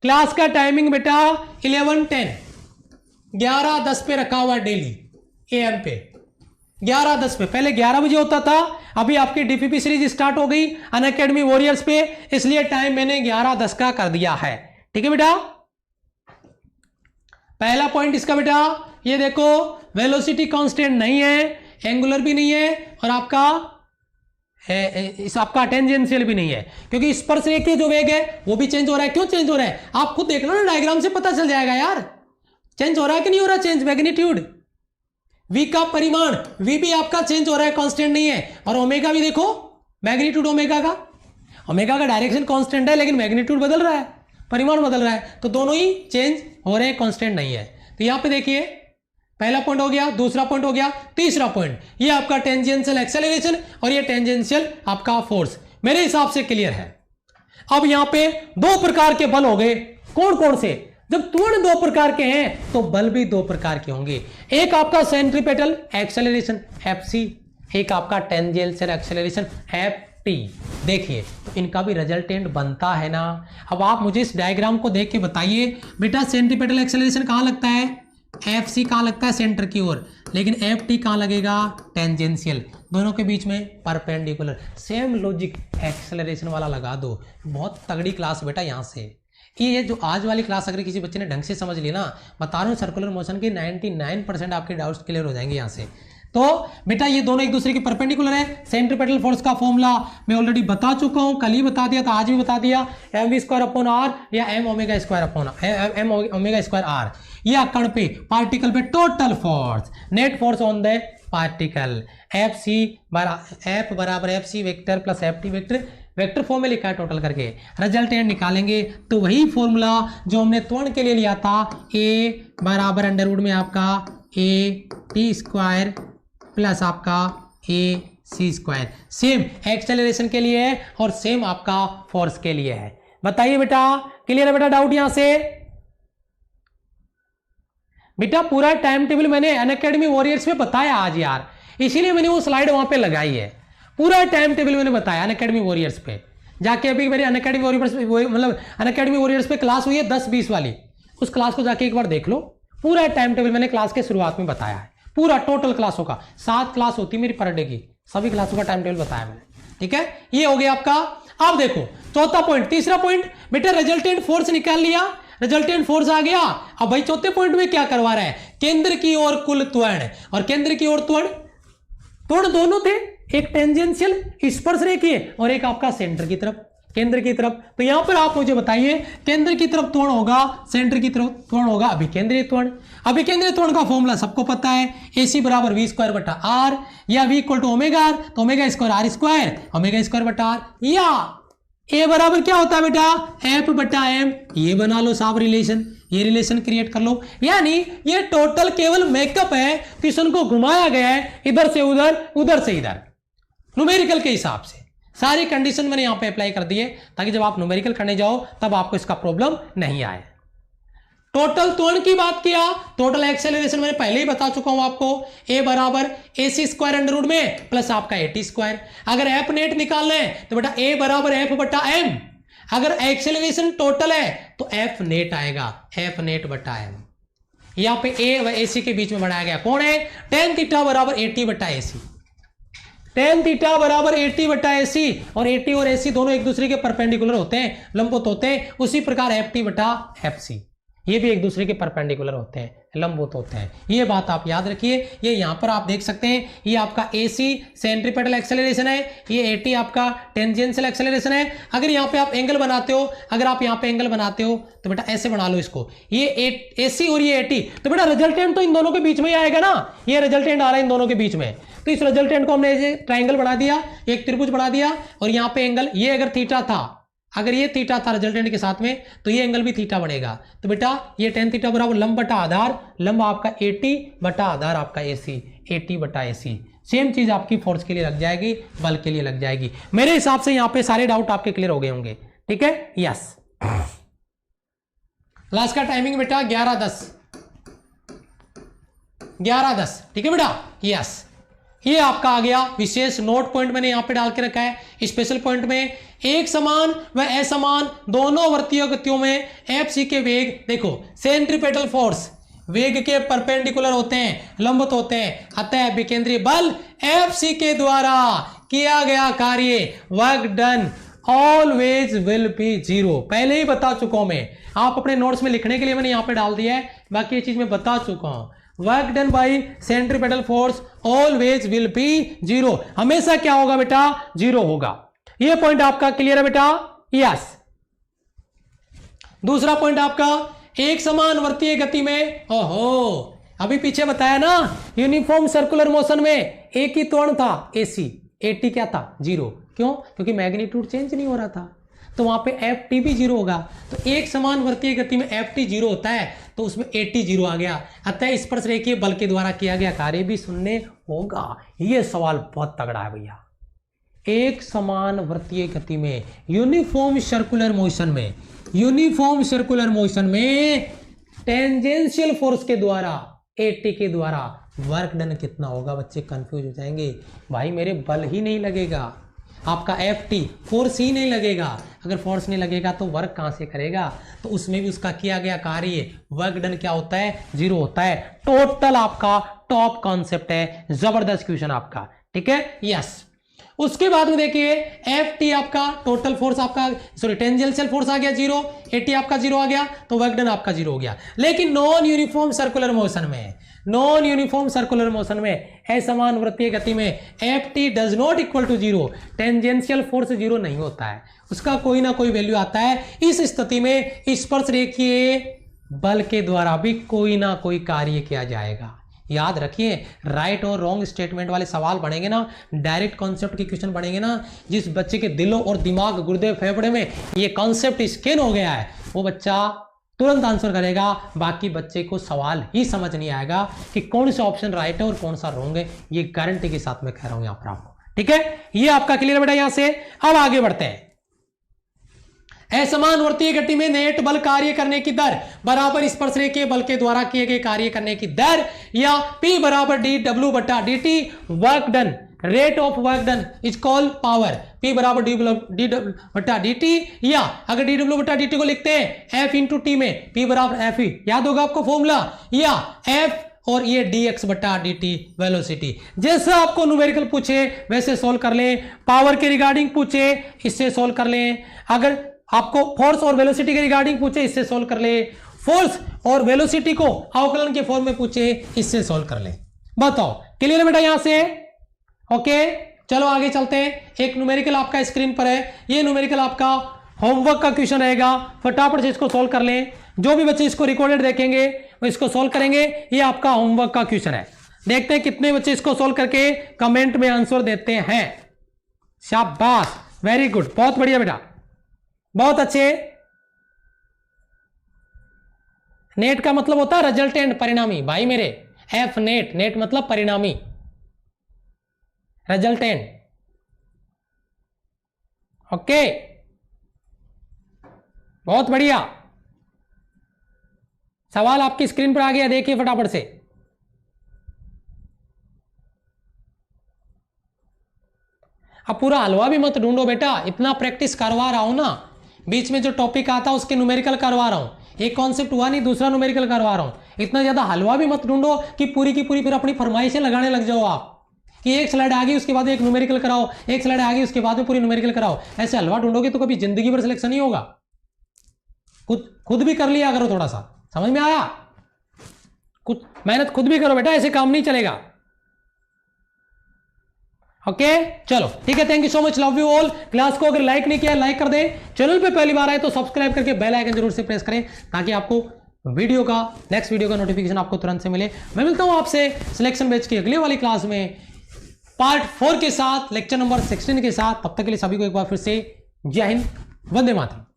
क्लास का टाइमिंग बेटा 11:10 11:10 पे रखा हुआ डेली एएम पे, 11:10 पे। पहले 11 बजे होता था, अभी आपकी डीपीपी सीरीज स्टार्ट हो गई अनअकैडमी वॉरियर्स पे, इसलिए टाइम मैंने 11:10 का कर दिया है। ठीक है बेटा, पहला पॉइंट इसका बेटा ये देखो, वेलोसिटी कांस्टेंट नहीं है, एंगुलर भी नहीं है और आपका टेंजेंशियल भी नहीं है, क्योंकि स्पर्श रेखीय जो वेग है वो भी चेंज हो रहा है। क्यों चेंज हो रहा है आप खुद देख लो ना, डायग्राम से पता चल जाएगा यार, चेंज हो रहा है कि नहीं हो रहा चेंज। मैग्नीट्यूड v का परिमाण v भी आपका चेंज हो रहा है, कांस्टेंट नहीं है। और ओमेगा भी देखो, मैग्नीट्यूड ओमेगा का डायरेक्शन कांस्टेंट है लेकिन मैग्नीट्यूड बदल रहा है, परिमाण बदल रहा है, तो दोनों ही चेंज हो रहे हैं, कांस्टेंट नहीं है। तो यहां पे देखिए पहला पॉइंट हो गया, दूसरा पॉइंट हो गया, तीसरा पॉइंट ये आपका टेंजेंशियल एक्सेलरेशन और ये टेंजेंशियल आपका फोर्स मेरे हिसाब से क्लियर है। अब यहां पे दो प्रकार के बल हो गए, कौन कौन से? जब त्वरण दो प्रकार के हैं तो बल भी दो प्रकार के होंगे, एक आपका सेंट्रीपेटल एक्सेलरेशन एफसी, एक आपका टेंजेंशियल एक्सेलरेशन एफटी। देखिए तो इनका भी रिजल्टेंट बनता है ना। अब आप मुझे इस डायग्राम को देख के बताइए बेटा, सेंट्रीपेटल एक्सेलरेशन कहां लगता है? एफसी कहां लगता है? सेंटर की ओर। लेकिन एफटी कहां लगेगा? टेंजेंशियल, दोनों के बीच में परपेंडिकुलर। सेम लॉजिक एक्सेलरेशन वाला लगा दो। बहुत तगड़ी क्लास बेटा यहाँ से। ये जो आज वाली क्लास अगर किसी बच्चे ने ढंग से समझ ली ना, बता रहा हूँ सर्कुलर मोशन के 99% आपके डाउट्स क्लियर हो जाएंगे यहाँ से। तो बेटा ये दोनों एक दूसरे के परपेंडिकुलर है। सेंट्रीपेटल फोर्स का फॉर्मूला मैं ऑलरेडी बता चुका हूँ, कल ही बता दिया था, आज भी बता दिया, mv² या m ओमेगा स्क्वायर r। या कण पे पार्टिकल पे total force, net force on the particle, F बराबर F C vector plus F T vector, vector form में लिखा है टोटल करके। रिजल्टेंट निकालेंगे तो वही फॉर्मूला जो हमने त्वरण के लिए लिया था, ए बराबर अंडर रूट में आपका ए टी स्क्वायर प्लस आपका ए सी स्क्वायर, सेम एक्सेलरेशन के लिए है और सेम आपका फोर्स के लिए है। बताइए बेटा, क्लियर है बेटा डाउट यहां से? बेटा पूरा टाइम टेबल मैंने अनअकैडमी वॉरियर्स में बताया आज यार, इसीलिए मैंने वो स्लाइड वहां पे लगाई है। पूरा टाइम टेबल मैंने बताया अनअकैडमी वॉरियर्स पे जाके। अभी मेरी अनअकैडमी वॉरियर्स मतलब अनअकैडमी वॉरियर्स पे क्लास हुई है 10-20 वाली, उस क्लास को जाके एक बार देख लो। पूरा टाइम टेबल मैंने क्लास के शुरुआत में बताया है, पूरा टोटल क्लासों का। 7 क्लास होती मेरी पर डे की, सभी क्लासों का टाइम टेबल बताया मैंने। ठीक है, ये हो गया आपका। अब देखो चौथा पॉइंट, तीसरा पॉइंट बेटा रिजल्टेंट फोर्स निकाल लिया, रिजल्टेंट फोर्स आ गया। अब भाई चौथे पॉइंट में क्या करवा रहा है? केंद्र की ओर कुल त्वरण, और केंद्र की ओर त्वरण दोनों थे, एक टेंजेंशियल स्पर्श रेखीय और एक आपका सेंटर की तरफ, केंद्र की तरफ। तो यहां पर आप मुझे बताइए, केंद्र की तरफ त्वरण होगा, सेंटर की तरफ त्वरण होगा अभिकेंद्रीय त्वरण। अभिकेंद्रीय त्वरण का फॉर्मूला सबको पता है, AC बराबर v²/r या v equal to omega r, तो omega square r square omega square, या A बराबर क्या होता है बेटा? F/m। ये बना लो साहब रिलेशन, ये रिलेशन क्रिएट कर लो। यानी ये टोटल केवल मेकअप है, क्वेश्चन को घुमाया गया है इधर से उधर, उधर से इधर, न्यूमेरिकल के हिसाब से। सारी कंडीशन मैंने यहां पे अप्लाई कर दी है ताकि जब आप न्यूमेरिकल करने जाओ तब आपको इसका प्रॉब्लम नहीं आए। टोटल त्वरण की बात किया, टोटल एक्सेलरेशन मैंने पहले ही बता चुका हूं आपको, ए बराबर AC² अंडर रूट में प्लस आपका AT²। अगर एफ नेट निकालना है तो बेटा ए बराबर F/m। अगर एक्सेलरेशन टोटल है तो एफ नेट आएगा, F नेट/m। यहाँ पे ए व AC के बीच में बनाया गया। कौन है? tan थीटा बराबर 80 बटा AC। tan थीटा बराबर 80 बटा AC, और 80 और AC दोनों एक दूसरे के परपेंडिकुलर होते हैं, लंबवत होते हैं। उसी प्रकार FT बटा FC ये भी एक दूसरे के परपेंडिकुलर होते हैं, लंबवत होते हैं। ये बात आप याद रखिए। ये यहाँ पर आप देख सकते हैं, ये आपका AC सेंट्रीपेटल एक्सेलरेशन है, ये AT आपका टेंजेंशियल एक्सेलरेशन है। अगर यहाँ पे आप एंगल बनाते हो, अगर आप यहाँ पे एंगल बनाते हो तो बेटा ऐसे बना लो इसको, ये AC और ये AT, तो बेटा रिजल्टेंट तो इन दोनों के बीच में ही आएगा ना। ये रिजल्टेंट आ रहा है इन दोनों के बीच में, तो इस रिजल्टेंट को हमने ऐसे ट्राइंगल बना दिया, एक त्रिभुज बना दिया, और यहाँ पे एंगल, ये अगर थीटा था, अगर ये थीटा था रिजल्टेंट के साथ में, तो ये एंगल भी थीटा बनेगा। तो बेटा ये tan थीटा बराबर लंब बटा आधार, लंब आपका 80 बटा आधार आपका AC, 80 बटा AC। सेम चीज आपकी फोर्स के लिए लग जाएगी, बल के लिए लग जाएगी। मेरे हिसाब से यहाँ पे सारे डाउट आपके क्लियर हो गए होंगे। ठीक है, यस। लास्ट का टाइमिंग बेटा 11:10, 11:10। ठीक है बेटा, यस। ये आपका आ गया विशेष नोट पॉइंट, मैंने यहां पे डाल के रखा है स्पेशल पॉइंट में। एक समान व असमान दोनों वर्तीय गतियों में FC के वेग, देखो सेंट्रीपेटल फोर्स वेग के परपेंडिकुलर होते हैं, लंबवत होते हैं, अतः विकेंद्रीय बल FC के द्वारा किया गया कार्य work done always will be 0। पहले ही बता चुका हूं मैं, आप अपने नोट्स में लिखने के लिए मैंने यहां पे डाल दिया है, बाकी ये चीज मैं बता चुका हूं। Work done by centripetal force always will be 0, हमेशा क्या होगा बेटा? 0 होगा। ये पॉइंट आपका क्लियर है बेटा? यस। दूसरा पॉइंट आपका, एक समान वर्तीय गति में, ओहो अभी पीछे बताया ना, यूनिफॉर्म सर्कुलर मोशन में एक ही त्वरण था AC, AT क्या था? 0। क्यों? क्योंकि मैग्नीट्यूड चेंज नहीं हो रहा था, तो वहां पे FT भी 0 होगा। तो एक समान वर्तीय गति में FT 0 होता है, तो उसमें AT 0 आ गया, अतः स्पर्श रेखीय बल के द्वारा किया गया कार्य भी शून्य होगा। ये सवाल बहुत तगड़ा है भैया। एक समान वर्तीय गति में यूनिफॉर्म सर्कुलर मोशन में, यूनिफॉर्म सर्कुलर मोशन में टेंजेंशियल फोर्स के द्वारा, AT के द्वारा वर्क डन कितना होगा? बच्चे कंफ्यूज हो जाएंगे, भाई मेरे बल ही नहीं लगेगा, आपका FT फोर्स ही नहीं लगेगा। अगर फोर्स नहीं लगेगा तो वर्क कहां से करेगा? तो उसमें भी उसका किया गया कार्य वर्क डन क्या होता है? 0 होता है। टोटल आपका टॉप कॉन्सेप्ट है, जबरदस्त क्वेश्चन आपका। ठीक है, यस। उसके बाद में देखिए FT आपका टोटल फोर्स आपका, सॉरी टेंजेंशियल फोर्स आ गया 0, AT आपका 0 आ गया, तो वर्क डन आपका 0 हो गया। लेकिन नॉन यूनिफॉर्म सर्कुलर मोशन में, नॉन यूनिफॉर्म सर्कुलर मोशन में असमान वृत्तीय गति में FT does not equal to 0, tangential force 0 नहीं होता है, उसका कोई ना कोई वैल्यू आता है। इस स्थिति में स्पर्श रेखीय बल के द्वारा भी कोई ना कोई कार्य किया जाएगा। याद रखिए, राइट और रॉन्ग स्टेटमेंट वाले सवाल बनेंगे ना, डायरेक्ट कॉन्सेप्ट के क्वेश्चन बनेंगे ना, जिस बच्चे के दिलों और दिमाग, गुर्दे, फेफड़े में ये कॉन्सेप्ट स्कैन हो गया है, वो बच्चा तुरंत आंसर करेगा। बाकी बच्चे को सवाल ही समझ नहीं आएगा कि कौन सा ऑप्शन राइट है और कौन सा रॉन्ग है। ये गारंटी के साथ मैं कह रहा हूं यहां पर आपको। ठीक है, ये आपका क्लियर बेटा। यहां से अब आगे बढ़ते हैं। असमान वर्तीय गति में नेट बल कार्य करने की दर बराबर स्पर्श रेखीय बल के द्वारा किए गए कार्य करने की दर, या P बराबर dW बटा dt work done, rate of work done is called power. P बराबर dW बटा dt, या अगर dW बटा dt को लिखते हैं F इंटू टी में, P बराबर F, याद होगा आपको फॉर्मूला, या F और ये dx बटा dt वेलोसिटी। जैसा आपको न्यूमेरिकल पूछे वैसे सोल्व कर ले, पावर के रिगार्डिंग पूछे इससे सोल्व कर ले, अगर आपको फोर्स और वेलोसिटी के रिगार्डिंग पूछे इससे सोल्व कर ले, फोर्स और वेलोसिटी को अवकलन के फॉर्म में पूछे इससे सोल्व कर ले। बताओ क्लियर है बेटा यहां से? ओके, चलो आगे चलते हैं। एक न्यूमेरिकल आपका स्क्रीन पर है, ये न्यूमेरिकल आपका होमवर्क का क्वेश्चन रहेगा, फटाफट से इसको सोल्व कर लें। जो भी बच्चे इसको रिकॉर्डेड देखेंगे वो इसको सोल्व करेंगे। ये आपका होमवर्क का क्वेश्चन है, देखते हैं कितने बच्चे इसको सोल्व करके कमेंट में आंसर देते हैं। शाबाश, वेरी गुड, बहुत बढ़िया बेटा, बहुत अच्छे। नेट का मतलब होता है रिजल्टेंट, परिणामी भाई मेरे। एफ नेट, नेट मतलब परिणामी, रिजल्टेंट। ओके, बहुत बढ़िया। सवाल आपकी स्क्रीन पर आ गया, देखिए फटाफट से। अब पूरा हलवा भी मत ढूंढो बेटा, इतना प्रैक्टिस करवा रहा हूं ना, बीच में जो टॉपिक आता है उसके न्यूमेरिकल करवा रहा हूं। एक कॉन्सेप्ट हुआ नहीं, दूसरा न्यूमेरिकल करवा रहा हूं। इतना ज्यादा हलवा भी मत ढूंढो कि पूरी की पूरी फिर अपनी फरमाइशें लगाने लग जाओ आप कि एक स्लाइड आ गई उसके बाद एक न्यूमेरिकल कराओ, एक स्लाइड आ गई उसके बाद में पूरी न्यूमेरिकल कराओ। ऐसे हलवा ढूंढोगे तो कभी जिंदगी भर सिलेक्शन नहीं होगा। खुद भी कर लिया करो, थोड़ा सा समझ में आया? कुछ मेहनत खुद भी करो बेटा, ऐसे काम नहीं चलेगा। ओके चलो ठीक है, thank you so much, love you all. Class को अगर लाइक नहीं किया लाइक कर दे, चैनल पे पहली बार आए तो सब्सक्राइब करके बेल आइकन जरूर से प्रेस करें ताकि आपको वीडियो का नेक्स्ट वीडियो का नोटिफिकेशन आपको तुरंत से मिले। मैं मिलता हूं आपसे सिलेक्शन बैच की अगली वाली क्लास में पार्ट 4 के साथ, लेक्चर नंबर 16 के साथ। तब तक के लिए सभी को एक बार फिर से जय हिंद, वंदे मातरम।